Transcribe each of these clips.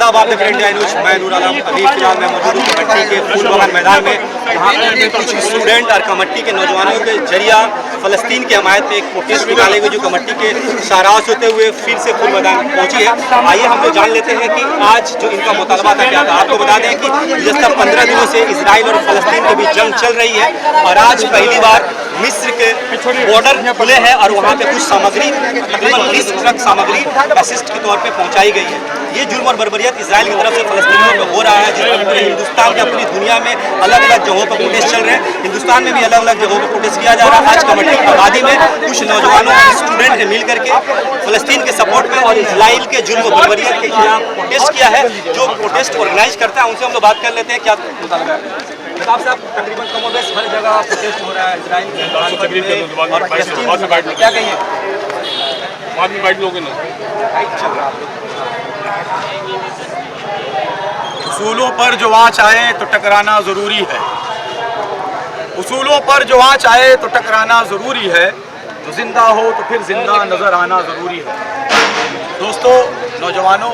आदाब आप देख रहे हैं न्यूज़। मैं नूर आलम। अभी फिलहाल मैं मौजूद हूँ कमट्टी के फूल बगान मैदान में, जहाँ पे कुछ स्टूडेंट और कमट्टी के नौजवानों के जरिया फ़लस्तीन की हमायत में एक प्रोटेस्ट निकाले हुए जो कमट्टी के शाहराह होते हुए फिर से फूल मैदान पहुँची है। आइए हम लोग जान लेते हैं कि आज जो इनका मुतालबा था क्या था। आपको बता दें कि गुज़श्ता 15 दिनों से इजराइल और फ़लस्तीन के बीच जंग चल रही है और आज पहली बार मिस्र के बॉर्डर खुले हैं और वहाँ पे कुछ सामग्री, तकरीबन 20 ट्रक सामग्री असिस्ट के तौर पे पहुँचाई गई है। ये जुर्म और बर्बरियत इजराइल की तरफ से फ़लस्तीनियों पे हो रहा है, जिस पर पूरे हिंदुस्तान या पूरी दुनिया में अलग अलग जगहों पर प्रोटेस्ट चल रहे हैं। हिंदुस्तान में भी अलग अलग जगहों पर प्रोटेस्ट किया जा रहा है। आज कमट्टी की आबादी में कुछ नौजवानों स्टूडेंट ने मिल करके फ़लस्तीन के सपोर्ट में और इजराइल के जुर्म और बर्बरियत के खिलाफ प्रोटेस्ट किया है। जो प्रोटेस्ट ऑर्गेनाइज करता है उनसे हम लोग बात कर लेते हैं। क्या मुतालबा है साहब? तकरीबन कमोबेश हर जगह प्रोटेस्ट हो रहा है इजराइल और फ़लस्तीन, क्या कहिए? उसूलों पर जो आँच आए तो टकराना ज़रूरी है। उसूलों पर जो आँच आए तो टकराना ज़रूरी है। तो जिंदा हो तो फिर जिंदा नज़र आना ज़रूरी है। दोस्तों, नौजवानों,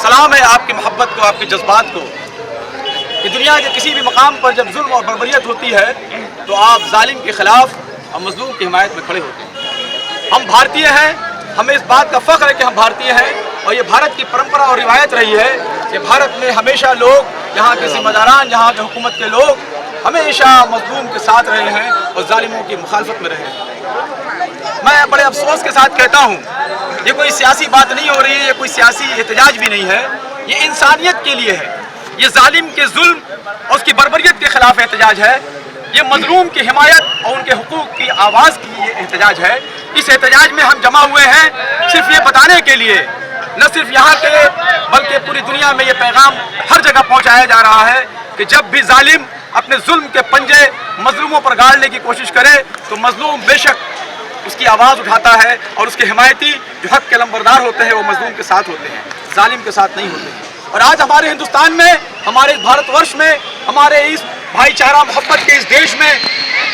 सलाम है आपकी मोहब्बत को, आपके जज्बात को, कि दुनिया के किसी भी मकाम पर जब जुल्म और बर्बरियत होती है तो आप जालिम के ख़िलाफ़ और मज़लूम की हिमायत में खड़े होते हैं। हम भारतीय हैं, हमें इस बात का फ़ख्र है कि हम भारतीय हैं और ये भारत की परंपरा और रिवायत रही है कि भारत में हमेशा लोग, यहाँ के ज़िम्मेदारान, यहाँ के हुकूमत के लोग हमेशा मज़लूम के साथ रहे हैं और जालिमों की मुखालफत में रहे हैं। मैं बड़े अफसोस के साथ कहता हूँ, ये कोई सियासी बात नहीं हो रही है, ये कोई सियासी एहतजाज भी नहीं है, ये इंसानियत के लिए है। ये जालिम के जुल्म और उसकी बर्बरियत के खिलाफ एहतजाज है। ये मजलूम की हिमायत और उनके हुकूक की आवाज़ की ये एहतजाज है। इस एहतजाज में हम जमा हुए हैं सिर्फ ये बताने के लिए, न सिर्फ यहाँ के बल्कि पूरी दुनिया में ये पैगाम हर जगह पहुँचाया जा रहा है कि जब भी जालिम अपने जुल्म के पंजे मजलूमों पर गाड़ने की कोशिश करे तो मजलूम बेशक उसकी आवाज़ उठाता है और उसके हिमायती जो हक के लंबरदार होते हैं वो मजलूम के साथ होते हैं, जालिम के साथ नहीं होते हैं। और आज हमारे हिंदुस्तान में, हमारे भारतवर्ष में, हमारे इस भाईचारा मोहब्बत के इस देश में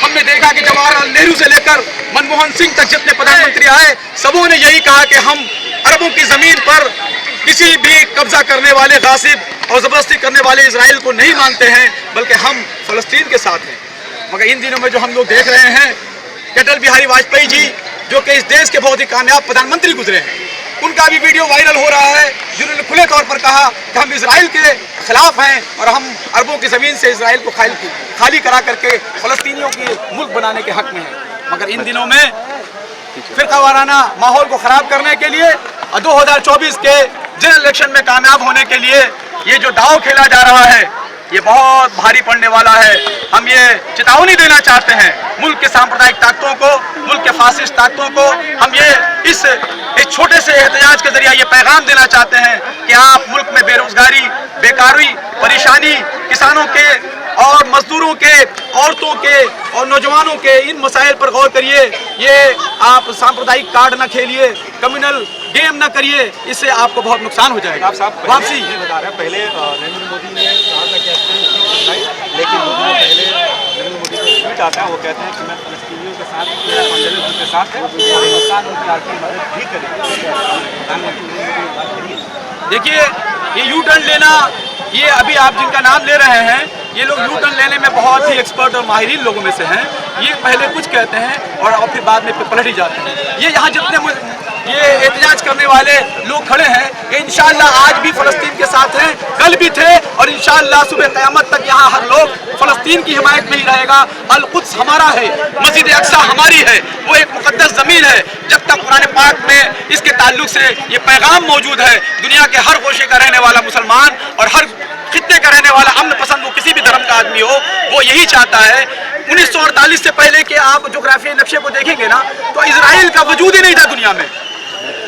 हमने देखा कि जवाहरलाल नेहरू से लेकर मनमोहन सिंह तक जितने प्रधानमंत्री आए, सबों ने यही कहा कि हम अरबों की ज़मीन पर किसी भी कब्जा करने वाले गासिब और ज़बरदस्ती करने वाले इजराइल को नहीं मानते हैं, बल्कि हम फ़लस्तीन के साथ हैं। मगर इन दिनों में जो हम लोग देख रहे हैं, अटल बिहारी वाजपेयी जी जो कि इस देश के बहुत ही कामयाब प्रधानमंत्री गुजरे हैं, उनका भी वीडियो वायरल हो रहा है जिन्होंने खुले तौर पर कहा कि हम इजराइल के खिलाफ हैं और हम अरबों की ज़मीन से इजराइल को खाली करा करके फ़लस्तीनियों की मुल्क बनाने के हक़ में हैं। मगर इन दिनों में फ़िरका वाराना माहौल को ख़राब करने के लिए और 2024 के जनरल इलेक्शन में कामयाब होने के लिए ये जो दाव खेला जा रहा है ये बहुत भारी पड़ने वाला है। हम ये चेतावनी देना चाहते हैं मुल्क के सांप्रदायिक ताकतों को, मुल्क के फासिस्ट ताकतों को। हम ये इस छोटे से एहतजाज के जरिए ये पैगाम देना चाहते हैं कि आप मुल्क में बेरोजगारी, बेकारी, परेशानी, किसानों के और मजदूरों के, औरतों के और नौजवानों के इन मसाइल पर गौर करिए। ये आप सांप्रदायिक कार्ड न खेलिए, कम्युनल गेम न करिए, इससे आपको बहुत नुकसान हो जाएगा। आप साहब वापसी बता रहे हैं, पहले नरेंद्र मोदी ने कहा था कि लेकिन 2 दिन पहले नरेंद्र मोदी का ट्वीट आता है, वो कहते हैं कि मैं फ़लस्तीनियों के साथ, के साथ है और हिंदुस्तान उनकी आर्थिक मदद भी करेगा। देखिए, ये यू टर्न लेना, ये अभी आप जिनका नाम ले रहे हैं, ये लोग यू टर्न लेने में बहुत ही एक्सपर्ट और माहिरीन लोगों में से हैं। ये पहले कुछ कहते हैं और फिर बाद में पलट ही जाते हैं। ये यहाँ जितने ये एहतजाज करने वाले लोग खड़े हैं, ये इंशाअल्लाह आज भी फ़लस्तीन के साथ हैं, कल भी थे और इंशाअल्लाह सुबह क़यामत तक यहाँ हर लोग फ़लस्तीन की हिमायत में ही रहेगा। अल-कुद्स हमारा है, मस्जिद अक्सा हमारी है, वो एक मुक़द्दस ज़मीन है। जब तक कुरान पाक में इसके ताल्लुक से ये पैगाम मौजूद है, दुनिया के हर गोशे का रहने वाला मुसलमान और हर खित्ते का रहने वाला अमन पसंद वो किसी भी धर्म का आदमी हो, वो यही चाहता है। 1948 से पहले के आप जोग्राफियाई नक्शे को देखेंगे ना तो इजराइल का वजूद ही नहीं था दुनिया में।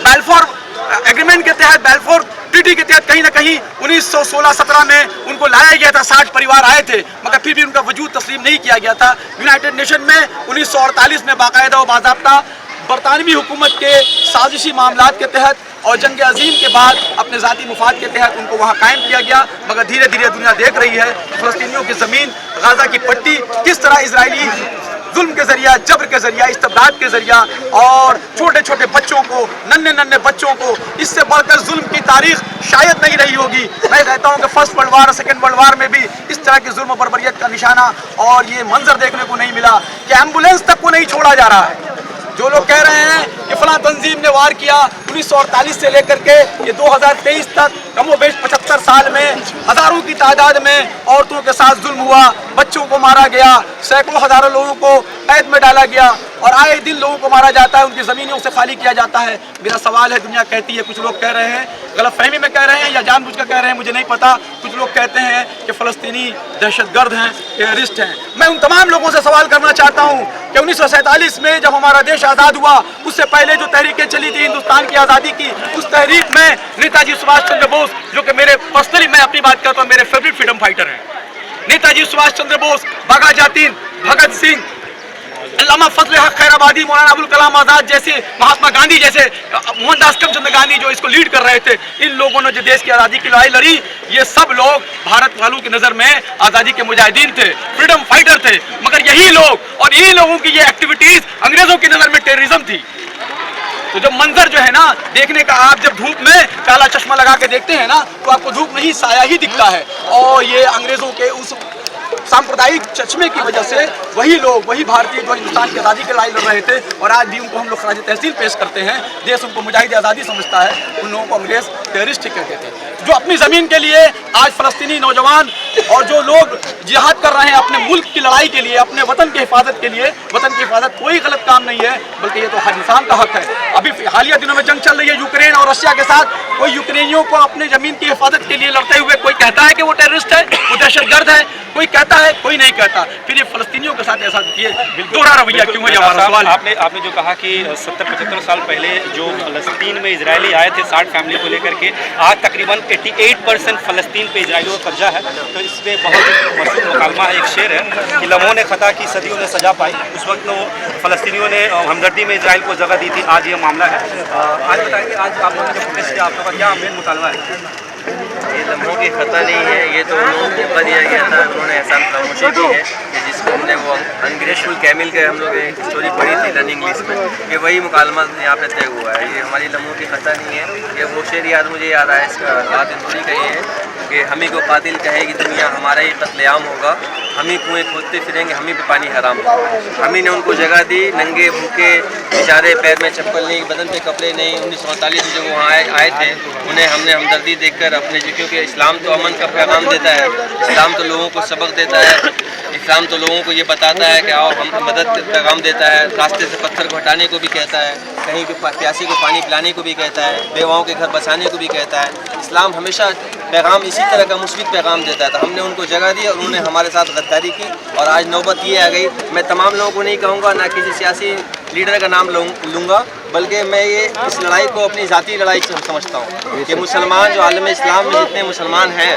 बैलफोर एग्रीमेंट के तहत, बैलफोर ट्रीटी के तहत कहीं ना कहीं 1916-17 में उनको लाया गया था, 60 परिवार आए थे, मगर फिर भी उनका वजूद तस्लीम नहीं किया गया था। यूनाइटेड नेशन में 1948 में बाकायदा और बाज़ाब्ता बरतानवी हुकूमत के साजिशी मामलात के तहत और जंग अजीम के बाद अपने ज़ाती मुफाद के तहत उनको वहाँ कायम किया गया। मगर धीरे धीरे दुनिया देख रही है फ़लस्तीनियों की ज़मीन, गाज़ा की पट्टी किस तरह इजरायली जुल्म के जरिया, जबर के जरिया, इस्तबदाद के जरिया और छोटे छोटे बच्चों को, नन्हे नन्हे बच्चों को, इससे बढ़कर जुल्म की तारीख शायद नहीं रही होगी। मैं कहता हूँ कि फर्स्ट वर्ल्ड वार और सेकेंड वर्ल्ड वार में भी इस तरह की जुल्म और बर्बरियत का निशाना और ये मंजर देखने को नहीं मिला कि एम्बुलेंस तक को नहीं छोड़ा जा रहा है। जो लोग कह रहे हैं कि फलां तंजीम ने वार किया, 1948 से लेकर के ये 2023 तक कमोबेश 75 साल में हजारों की तादाद में औरतों के साथ जुल्म हुआ, बच्चों को मारा गया, सैकड़ों हजारों लोगों को कैद में डाला गया और आए दिन लोगों को मारा जाता है, उनकी ज़मीनों से खाली किया जाता है। मेरा सवाल है, दुनिया कहती है, कुछ लोग कह रहे हैं, गलतफहमी में कह रहे हैं या जानबूझकर कह रहे हैं मुझे नहीं पता, कुछ लोग कहते हैं कि फ़लस्तीनी दहशतगर्द हैं, टेररिस्ट हैं। मैं उन तमाम लोगों से सवाल करना चाहता हूँ कि 1947 में जब हमारा देश आज़ाद हुआ, उससे पहले जो तहरीकें चली थी हिंदुस्तान की आज़ादी की, उस तहरीक में नेताजी सुभाष चंद्र बोस, जो कि मेरे पर्सनली मैं अपनी बात करता हूँ, मेरे फेवरेट फ्रीडम फाइटर हैं, नेताजी सुभाष चंद्र बोस, बाघा जातीन, भगत सिंह, अल्लामा फजल हक खैराबादी, मौलाना अबुल कलाम आज़ाद जैसे, महात्मा गांधी जैसे, मोहनदास करमचंद गांधी जो इसको लीड कर रहे थे, इन लोगों ने जो देश की आज़ादी की लड़ाई लड़ी, ये सब लोग भारत वालों की नज़र में आज़ादी के मुजाहिदीन थे, फ्रीडम फाइटर थे। मगर यही लोग और इन्हीं लोगों की ये एक्टिविटीज़ अंग्रेज़ों की नज़र में टेररिज्म थी। तो जब मंजर जो है ना देखने का, आप जब धूप में काला चश्मा लगा के देखते हैं ना, तो आपको धूप नहीं साया ही दिखता है। और ये अंग्रेज़ों के उस सांप्रदायिक चश्मे की वजह से वही लोग, वही भारतीय जो हिंदुस्तान की आज़ादी की लड़ाई लड़ रहे थे और आज भी उनको हम लोग खराज तहसील पेश करते हैं, देश उनको मुजाहिद आज़ादी समझता है, उन लोगों को अंग्रेज़ टेररिस्ट ही कहते थे। जो अपनी ज़मीन के लिए आज फ़लस्तीनी नौजवान और जो लोग जिहाद कर रहे हैं अपने मुल्क की लड़ाई के लिए, अपने वतन की हिफाजत के लिए, वतन की हिफाजत कोई गलत काम नहीं है, बल्कि ये तो हर इंसान का हक है। अभी हालिया दिनों में जंग चल रही है यूक्रेन और रशिया के साथ, कोई यूक्रेनियों को अपने ज़मीन की हिफाजत के लिए लड़ते हुए कोई कहता है कि वो टेररिस्ट है, वो दहशतगर्द है, कोई कहता है, कोई नहीं कहता। फिर ये फ़लस्तीनियों के साथ ऐसा ये दोहरा रवैया क्यों है? हमारा सवाल। आपने जो कहा कि 70-75 साल पहले जो फ़लस्तीन में इजरायली आए थे 60 फैमिली को लेकर के, आज तकरीबन 88% फ़लस्तीन पे इजरायलियों का कब्जा है। तो इसमें बहुत मशहूर मुकालमा है, एक शेर है कि लम्हों ने खता की सदियों ने सजा पाई। उस वक्त वो फ़लस्तीनियों ने हमदर्दी में इजराइल को जगह दी थी, आज ये मामला है। आज बताएंगे, आज आप लोगों ने प्रोटेस्ट किया, आप लोगों का क्या मेन मुतालबा है? ये लम्हों की खता नहीं है, ये तो उन लोगों को मौका दिया गया था, उन्होंने एहसान फरामोशी की है कि जिसको हमने वो अनग्रेसफुल कैमिल के हम लोग एक स्टोरी पढ़ी थी लर्न इंग्लिश में, ये वही मुकालमा यहाँ पे तय हुआ है। ये हमारी लम्हों की खता नहीं है। ये वो शेर याद मुझे याद आया, इसका बात इंतरी का ये है कि हम ही को कातिल कहेगी दुनिया, हमारा ही कत्लेआम होगा, हम ही कुएँ खोदते फिरेंगे, हम ही पे पानी हराम होगा। हम ही ने उनको जगह दी, नंगे भूखे बेचारे, पैर में चप्पल नहीं, बदन पे कपड़े नहीं। 1947 में जब वहाँ आए थे, उन्हें हमने हमदर्दी देखकर अपने, क्योंकि इस्लाम तो अमन का पैगाम देता है, इस्लाम तो लोगों को सबक देता है, इस्लाम तो लोगों को ये बताता है कि आओ, हम मदद का पैगाम देता है, रास्ते से पत्थर को हटाने को भी कहता है, कहीं पे प्यासी को पानी पिलाने को भी कहता है, बेवाओं के घर बसाने को भी कहता है। इस्लाम हमेशा पैगाम इसी तरह का मुस्बित पैगाम देता है। तो हमने उनको जगह दी और उन्होंने हमारे साथ गद्दारी की और आज नौबत ये आ गई। मैं तमाम लोगों को नहीं कहूँगा, ना किसी सियासी लीडर का नाम लूँगा, बल्कि मैं ये इस लड़ाई को अपनी ज़ाती लड़ाई समझता हूँ कि मुसलमान जो आलम इस्लाम में जितने मुसलमान हैं,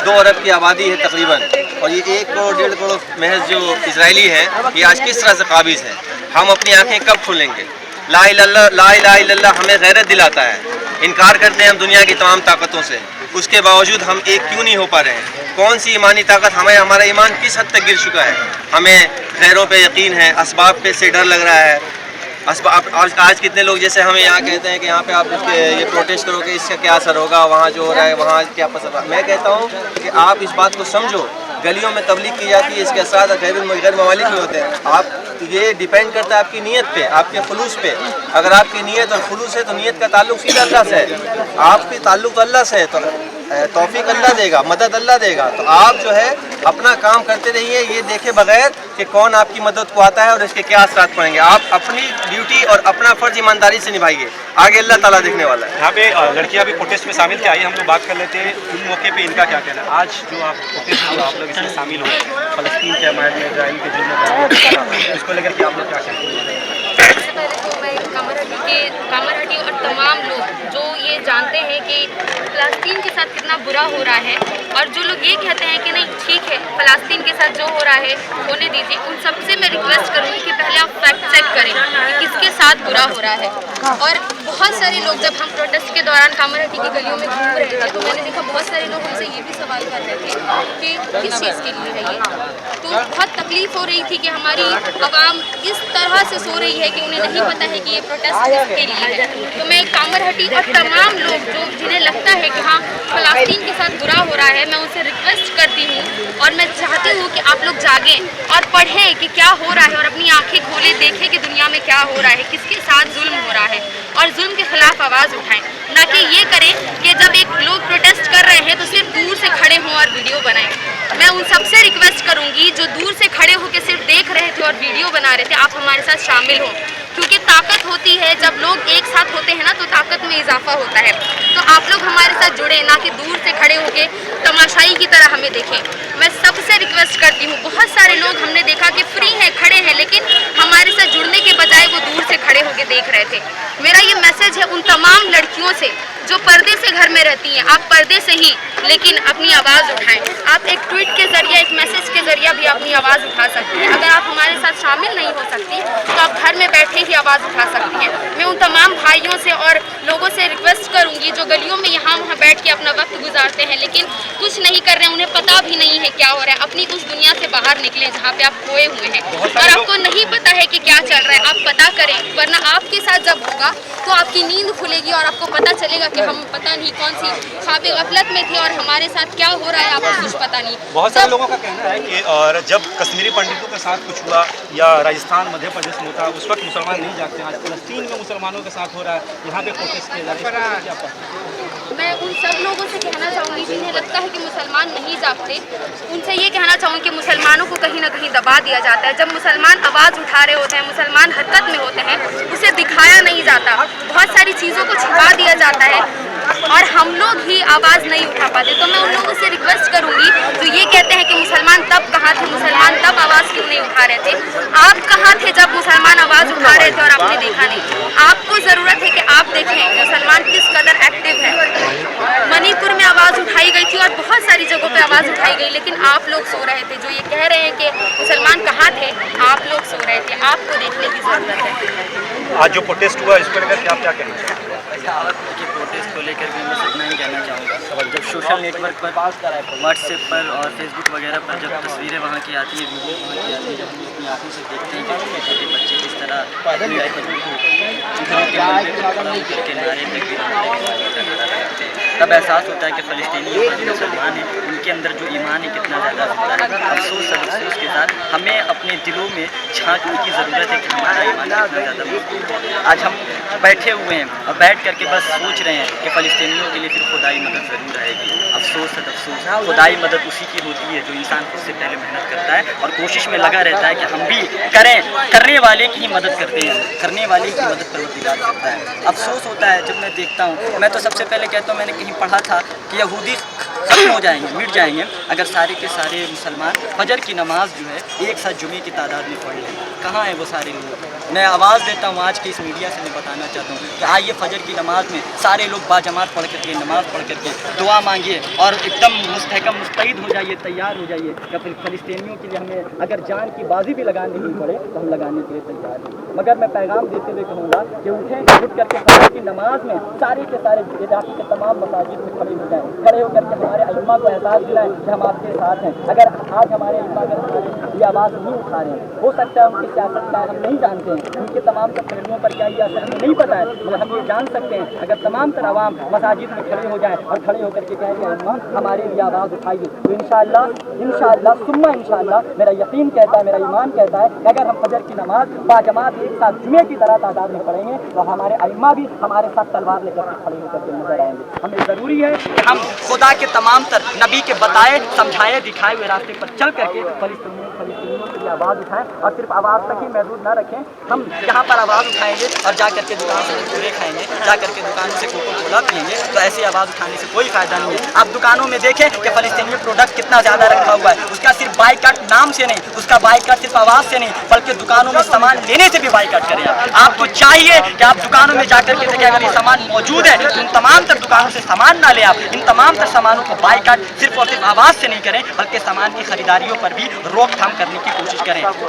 2 अरब की आबादी है तकरीबन, और ये 1 करोड़ 1.5 करोड़ महज जो इजरायली हैं, ये आज किस तरह से काबिज़ हैं। हम अपनी आँखें कब खोलेंगे? ला इलाहा इल्लल्लाह हमें गैरत दिलाता है। इनकार करते हैं हम दुनिया की तमाम ताकतों से, उसके बावजूद हम एक क्यों नहीं हो पा रहे हैं? कौन सी ईमानी ताकत हमें, हमारा ईमान किस हद तक गिर चुका है? हमें गैरों पे यकीन है, असबाब पे से डर लग रहा है। आज कितने लोग जैसे हमें यहाँ कहते हैं कि यहाँ पे आप ये प्रोटेस्ट करोगे, इसका क्या असर होगा, वहाँ जो हो रहा है वहाँ क्या पसंद होगा। मैं कहता हूँ कि आप इस बात को समझो, गलियों में तबलीग की जाती है, इसके साथ गैर ममालिक में होते हैं। आप ये डिपेंड करता है आपकी नीयत पे, आपके खुलूस पे। अगर आपकी नीयत और खुलूस है तो नीयत का ताल्लुक सीधा अल्लाह से है, आपकी ताल्लुक तो अल्लाह से है, तो तौफीक अल्लाह देगा, मदद अल्लाह देगा। तो आप जो है अपना काम करते रहिए, ये देखे बगैर कि कौन आपकी मदद को आता है और इसके क्या असरात पड़ेंगे। आप अपनी ड्यूटी और अपना फ़र्ज ईमानदारी से निभाइए, आगे अल्लाह ताला देखने वाला है। यहाँ पे लड़कियाँ भी प्रोटेस्ट में शामिल थे, आइए हम लोग बात कर लेते हैं उन मौके पे इनका क्या कहना है। आज जो आप प्रोटेस्ट में आप लोग इसमें शामिल हो, फ़लस्तीन के हमारे में इजराइल के जुल्म, इसको लेकर के आप लोग क्या कहते हैं? सबसे पहले तो मैं कमर कामरहट्टी और तमाम लोग जो ये जानते हैं कि फ़लस्तीन के साथ कितना बुरा हो रहा है, और जो लोग ये कहते हैं कि नहीं ठीक है फ़लस्तीन के साथ जो हो रहा है होने दीजिए, उन सबसे मैं रिक्वेस्ट करूँगी कि पहले आप फैक्ट चेक करें कि किसके साथ बुरा हो रहा है। और बहुत सारे लोग, जब हम प्रोटेस्ट के दौरान कामरहट्टी की गलियों में घूम रहे थे, तो मैंने देखा बहुत सारे लोग हमसे ये भी सवाल कर रहे थे कि किस चीज़ के लिए है ये। तो बहुत तकलीफ़ हो रही थी कि हमारी आवाम इस तरह से सो रही है कि उन्हें नहीं पता है कि ये प्रोटेस्ट किसके लिए है। तो मैं कामरहट्टी और तमाम लोग जो जिन्हें लगता है कि हाँ फ़लस्तीन के साथ बुरा हो रहा है, मैं उनसे रिक्वेस्ट करती हूँ और मैं चाहती हूँ कि आप लोग जागें और पढ़ें कि क्या हो रहा है, और अपनी आंखें खोलें, देखें कि दुनिया में क्या हो रहा है, किसके साथ जुल्म हो रहा है, और जुल्म के खिलाफ आवाज़ उठाएं। ना कि ये करें कि जब एक लोग प्रोटेस्ट कर रहे हैं तो सिर्फ दूर से खड़े हों और वीडियो बनाएं। मैं उन सबसे रिक्वेस्ट करूंगी जो दूर से खड़े होकर सिर्फ देख रहे थे और वीडियो बना रहे थे, आप हमारे साथ शामिल हों, क्योंकि ताकत होती है जब लोग एक साथ होते हैं ना, तो ताकत में इजाफा होता है। तो आप लोग हमारे साथ जुड़े, ना कि दूर से खड़े होकर तमाशाई की तरह हमें देखें। मैं सबसे रिक्वेस्ट करती हूँ, बहुत सारे लोग हमने देखा कि फ्री हैं, खड़े हैं, लेकिन हमारे साथ जुड़ने के बजाय वो दूर से खड़े होकर देख रहे थे। मेरा ये मैसेज है उन तमाम लड़कियों से जो पर्दे से घर में रहती हैं, आप पर्दे से ही लेकिन अपनी आवाज़ उठाएं। आप एक ट्वीट के ज़रिए, एक मैसेज के ज़रिए भी अपनी आवाज़ उठा सकती हैं। अगर आप हमारे साथ शामिल नहीं हो सकती तो आप घर में बैठे ही आवाज़ उठा सकती हैं। मैं उन तमाम भाइयों से और लोगों से रिक्वेस्ट करूंगी जो गलियों में यहाँ वहाँ बैठ के अपना वक्त गुजारते हैं लेकिन कुछ नहीं कर रहे हैं, उन्हें पता भी नहीं है क्या हो रहा है, अपनी उस दुनिया से बाहर निकलें जहाँ पे आप खोए हुए हैं और आपको नहीं पता है कि क्या चल रहा है। आप पता करें, वरना आपके साथ जब होगा तो आपकी नींद खुलेगी और आपको पता चलेगा कि हम पता नहीं कौन सी ख्वाब गफलत में थे और हमारे साथ क्या हो रहा है, आपको कुछ पता नहीं। बहुत सारे लोगों का कहना है कि और जब कश्मीरी पंडितों के साथ कुछ हुआ या राजस्थान मध्य प्रदेश में होता, उस वक्त मुसलमान नहीं जागते। आज फ़लस्तीन में मुसलमानों के साथ हो रहा है, यहाँ पे प्रोटेस्ट किया जा रहा है। मैं उन सब लोगों से कहना चाहूँगी जिन्हें लगता है कि मुसलमान नहीं जागते, उनसे ये कहना चाहूँगी कि मुसलमानों को कहीं ना कहीं दबा दिया जाता है। जब मुसलमान आवाज़ उठा रहे होते हैं, मुसलमान हरकत में होते हैं, उसे दिखाया नहीं जाता, बहुत सारी चीज़ों को छिपा दिया जाता है और हम लोग ही आवाज़ नहीं उठा पाते। तो मैं उन लोगों से रिक्वेस्ट करूँगी जो ये कहते हैं कि मुसलमान तब कहाँ थे, मुसलमान तब आवाज़ क्यों नहीं उठा रहे थे। आप कहाँ थे जब मुसलमान आवाज़ उठा रहे थे और आपने देखा नहीं? आपको ज़रूरत है कि आप देखें मुसलमान किस कदर एक्टिव है। मणिपुर में आवाज़ उठाई गई थी और बहुत सारी जगहों पे आवाज़ उठाई गई, लेकिन आप लोग सो रहे थे। जो ये कह रहे हैं कि मुसलमान कहाँ थे, आप लोग सो रहे थे, आपको देखने की ज़रूरत है। आज जो प्रोटेस्ट हुआ इसको लेकर क्या क्या कहना चाहिए? की प्रोटेस्ट को लेकर मैं बस इतना ही कहना चाहूँगा। जब सोशल नेटवर्क पर, व्हाट्सएप पर और फेसबुक वगैरह पर जब तस्वीरें वहाँ की आती है, वीडियो वहाँ की आती है, जब हम अपनी आँखों से देखते हैं कि छोटे बच्चे किस तरह अपनी लाइफ के नारे तक तब एहसास होता है कि फ़लस्तीनी जो मुसलमान हैं उनके अंदर जो ईमान है कितना ज़्यादा होता है। अफसोस के साथ हमें अपने दिलों में झांकने की ज़रूरत है कि हमारा ईमान कितना ज़्यादा मजबूत है। आज हम बैठे हुए हैं और बैठ करके बस सोच रहे हैं कि फ़लस्तीनियों के लिए फिर खुदाई मदद ज़रूर आएगी। अफसोस खुदाई मदद उसी की होती है जो इंसान खुद से पहले मेहनत करता है और कोशिश में लगा रहता है कि हम भी करें, करने वाले की ही मदद करते हैं, करने वाले की मदद परवरदिगार करता है। अफसोस होता है जब मैं देखता हूँ, मैं तो सबसे पहले कहता हूँ, मैंने कहीं पढ़ा था कि यहूदी खत्म हो जाएंगे, मिट जाएंगे अगर सारे के सारे मुसलमान फजर की नमाज जो है एक साथ जुमे की तादाद में पढ़ लें। कहाँ है वो सारे लोग? मैं आवाज़ देता हूँ आज के इस मीडिया से, मैं बताना चाहता हूँ कि आइए फजर की नमाज में सारे लोग बाजमात पढ़ करके, नमाज़ पढ़ करके दुआ मांगिए और एकदम मुस्तहकम मुस्तैद हो जाइए, तैयार हो जाइए कि अपने फ़लस्तीनियों के लिए हमें अगर जान की बाजी भी लगानी ही पड़े तो हम लगाने के लिए तैयार हैं। मगर मैं पैगाम देते हुए कहूँगा कि उठें, उठ करके फजर की नमाज में सारे के सारे इलाके के तमाम मसाजिद में खड़े हो जाएँ, खड़े होकर के हमारे अइम्मा को एहसास दिलाएं कि हम आपके साथ हैं। अगर आज हमारे अइम्मा अगर हमारे ये आवाज़ नहीं उठा रहे हैं, हो सकता है उनकी सियासत का हम नहीं जानते हैं, उनके तमाम तर पहलुओं पर क्या ये असर हमें नहीं पता है, मगर हम ये जान सकते हैं अगर तमाम तर आवाम मसाजिद में खड़े हो जाएँ और खड़े होकर के कहें कि अइम्मा हमारे लिए आवाज़ उठाइए, तो इंशाअल्लाह सुम्मा इंशाअल्लाह मेरा यकीन कहता है, मेरा ईमान कहता है कि अगर हम फजर की नमाज बाजमात एक साथ जुमे की तरह तादाद में पढ़ेंगे तो हमारे अइम्मा भी हमारे साथ तलवार लेकर के खड़े होकर के नजर आएंगे। हमें ज़रूरी है कि हम खुदा के तमाम तर नबी के बताए समझाए दिखाए हुए रास्ते पर चल करके फ़लस्तीनियों की आवाज़ उठाएं और सिर्फ आवाज़ तक ही महदूद न रखें। हम यहाँ पर आवाज़ उठाएंगे और जा करके दुकान से कुरकुरे खाएंगे, जा करके दुकानों से कोको कोला पिएंगे, तो ऐसी आवाज़ उठाने से कोई फ़ायदा नहीं है। आप दुकानों में देखें कि फ़लस्तीनी प्रोडक्ट कितना ज़्यादा रखा हुआ है। उसका सिर्फ बाइकाट नाम से नहीं, उसका बाइकाट सिर्फ आवाज़ से नहीं, बल्कि दुकानों में सामान लेने से भी बाइकाट करें। आपको चाहिए कि आप दुकानों में जाकर के देखें, अगर ये सामान मौजूद है तो इन तमाम तर दुकानों से सामान ना लें। आप इन तमाम तर सामानों को बाइकाट सिर्फ और सिर्फ आवाज़ से नहीं करें, बल्कि सामान की खरीदारियों पर भी रोकथाम करने की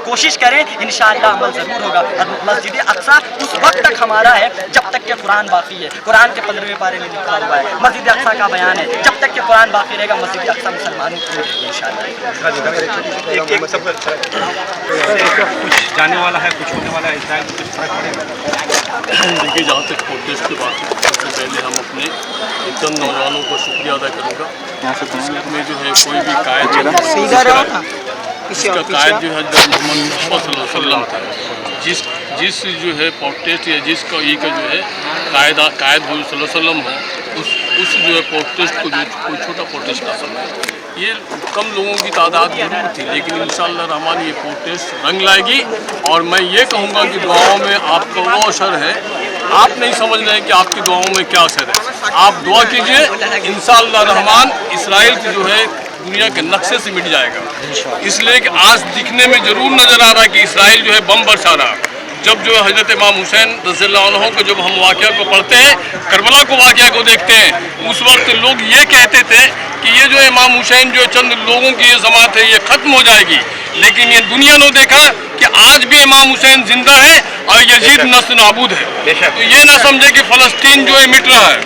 कोशिश करें। इंशाअल्लाह अमल ज़रूर होगा। और मस्जिद अक्सा उस वक्त तक हमारा है जब तक कि कुरान बाकी है। कुरान के 15वें पारे में लिखा हुआ है, मस्जिद अक्सा का बयान है, जब तक कि कुरान बाकी रहेगा मस्जिद अक्सा मुसलमानों की रहेगी इंशाअल्लाह। कुछ जाने वाला है, कुछ होने वाला है, इजराइल में कुछ फर्क पड़ेगा? देखिए, जहाँ तक प्रोटेस्ट की बात है, सबसे पहले हम अपने एकदम नौजवानों को शुक्रिया अदा करूँगा। इसमें जो है कोई भी कायद इसका कायद जो है मोहम्मद सल्लल्लाहु अलैहि वसल्लम था। जिस जो है प्रोटेस्ट या जिसका ये का जो है कायद सल्लल्लाहु अलैहि वसल्लम हो, उस जो है प्रोटेस्ट को जो कोई छोटा प्रोटेस्ट का समय ये कम लोगों की तादाद जरूर थी, लेकिन इंशाअल्लाह रहमान ये प्रोटेस्ट रंग लाएगी। और मैं ये कहूँगा कि दुआओं में आपका वो असर है, आप नहीं समझ रहे हैं कि आपकी दुआओं में क्या असर है। आप दुआ कीजिए, इंशाअल्लाह रहमान इसराइल की जो है दुनिया के नक्शे से मिट जाएगा। इसलिए कि आज दिखने में जरूर नज़र आ रहा है कि इसराइल जो है बम बरसा रहा है। जब जो हज़रत इमाम हुसैन रज़ियल्लाहु अन्हु को जब हम वाक़या को पढ़ते हैं, करबला को वाक़या को देखते हैं, उस वक्त लोग ये कहते थे कि ये जो इमाम हुसैन जो चंद लोगों की ये जमात है ये ख़त्म हो जाएगी। लेकिन ये दुनिया ने देखा कि आज भी इमाम हुसैन जिंदा है और यजीद नस्ल नाबूद है। तो ये ना समझे कि फ़लस्तीन जो है मिट रहा है,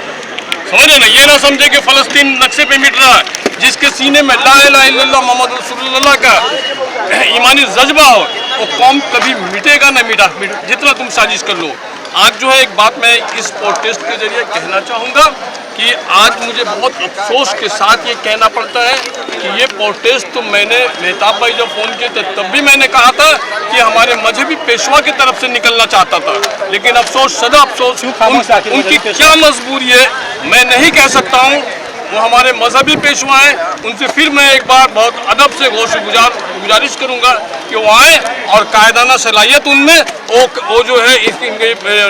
समझे ना, ये ना समझे कि फ़लस्तीन नक्शे पे मिट रहा है। जिसके सीने में ला इलाहा इल्लल्लाह मोहम्मद रसूलुल्लाह का ईमानी जज्बा हो, वो कौम कभी मिटेगा ना मिटा जितना तुम साजिश कर लो। आज जो है एक बात मैं इस प्रोटेस्ट के जरिए कहना चाहूँगा कि आज मुझे बहुत अफसोस के साथ ये कहना पड़ता है कि ये प्रोटेस्ट तो मैंने मेहताब भाई जब फ़ोन किए थे तब भी मैंने कहा था कि हमारे मजहबी पेशवा की तरफ से निकलना चाहता था, लेकिन अफसोस सदा अफसोस उनकी क्या मजबूरी है मैं नहीं कह सकता हूँ। वो हमारे मजहबी पेशवा हैं, उनसे फिर मैं एक बार बहुत अदब से गुजारिश करूँगा कि वो आएँ और कायदाना सलाहियत उनमें वो जो है इसकी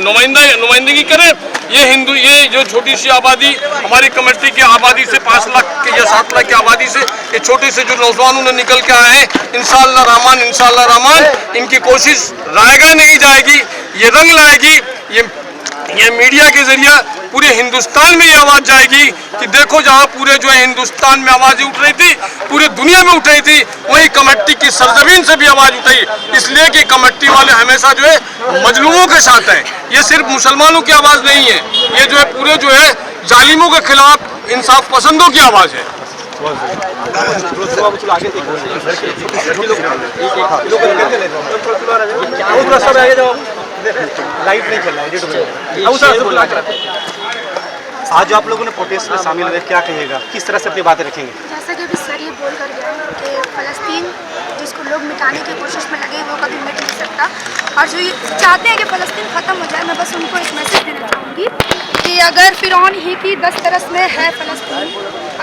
नुमाइंदगी करें। ये जो छोटी सी आबादी हमारी कमेटी की आबादी से 5 लाख या 7 लाख की आबादी से ये छोटे से जो नौजवान उन्हें निकल के आए हैं, इंशाअल्लाह रहमान इनकी कोशिश रायगा नहीं जाएगी, ये रंग लाएगी। ये मीडिया के जरिए पूरे हिंदुस्तान में ये आवाज़ जाएगी कि देखो, जहाँ पूरे जो है हिंदुस्तान में आवाज़ें उठ रही थी, पूरे दुनिया में उठ रही थी, वही कमेटी की सरजमीन से भी आवाज़ उठाई। इसलिए कि कमेटी वाले हमेशा जो है मजलूमों के साथ हैं। ये सिर्फ मुसलमानों की आवाज़ नहीं है, ये जो है पूरे जो है जालिमों के खिलाफ इंसाफ पसंदों की आवाज़ है। लाइट नहीं चल रहा है। आज आप लोगों ने प्रोटेस्ट में शामिल हुए, क्या कहिएगा, किस तरह से अपनी बातें रखेंगे? जैसा कि अभी सर ये बोल कर गया कि फ़लस्तीन जिसको लोग मिटाने की कोशिश में लगे वो कभी मिट नहीं सकता, और जो ये चाहते हैं कि फ़लस्तीन ख़त्म हो जाए, मैं बस उनको एक मैसेज देना चाहूँगी कि अगर फ़िरौन ही की 10 तरस में है फ़लस्तीन,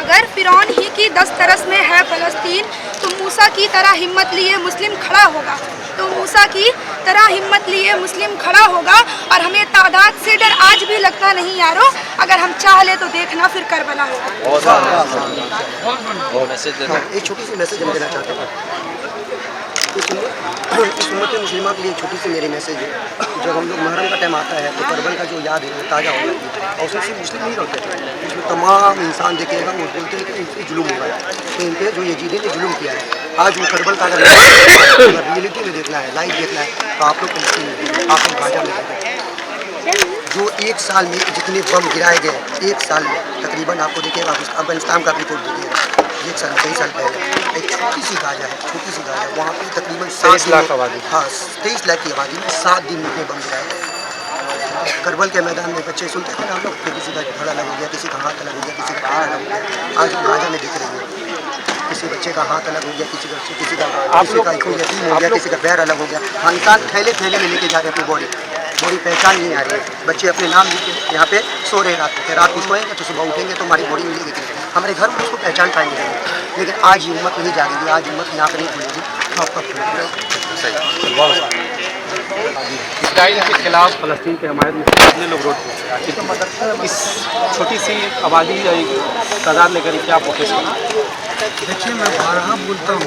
अगर फ़िरौन ही की 10 तरस में है फ़लस्तीन, तो मूसा की तरह हिम्मत लिए मुस्लिम खड़ा होगा, तो मूसा की तरह हिम्मत लिए मुस्लिम खड़ा होगा। और हमें तादाद से डर आज भी लगता नहीं यारो, अगर हम चाह ले तो देखना फिर करबला होगा। एक छोटी सी मैसेज हम देना चाहते हैं इस उम्मत मुस्लिमा के लिए। छोटी सी मेरी मैसेज है, जब हम लोग मुहर्रम का टाइम आता है तो करबल का जो याद है वो ताज़ा हो जाती है, और उसमें सिर्फ मुस्लिम नहीं रहते हैं, उसमें तमाम इंसान देखेगा वो बोलते हैं कि इन पर जुल्म हुआ है, तो इन पर जो यजीदी ने जुल्म किया है। आज वो करबल का अगर रियलिटी में देखना है, लाइव देखना है, तो आप लोग फिलिस्तीन में, आप लोग गाजा में देखते हैं जो 1 साल में जितने बम गिराए गए, 1 साल में तकरीबन आपको देखिएगा, अफगानिस्तान का रिपोर्ट देखिएगा, 1 साल 2 साल पहले एक छोटी सी गाजा है, वहाँ पे तकरीबन 7 लाख आबादी, हाँ 23 लाख की आबादी में 7 दिन में इतने बम गिराए। करबल के मैदान में बच्चे सुनते थे ना हम लोग, किसी का धड़ अलग हो गया, किसी का हाथ अलग हो गया, किसी का पैर अलग हो गया। आज गाजा में दिख रही है, किसी बच्चे का हाथ अलग हो गया, किसी का कोई यतीम हो गया, किसी का पैर अलग हो गया। हाँ, इंसान थैले में लेके जा रहे हैं अपनी बॉडी पहचान नहीं आ रही है। बच्चे अपने नाम लिख के यहाँ पे सो रहे रात को सोएंगे तो सुबह उठेंगे तो हमारी बॉडी मिलेगी, हमारे घर में उसको पहचान पाएंगे। लेकिन आज ये उम्मत नहीं जाएगी, आज उम्मत यहाँ पर नहीं खुलेगी। तो आपका इसराइल के खिलाफ फलस्तीन के हमारे में कितने लोग रोड पे आखिर इस छोटी सी आबादी या तादाद लेकर क्या प्रोटेस्ट करना? देखिए, मैं बारहा बोलता हूँ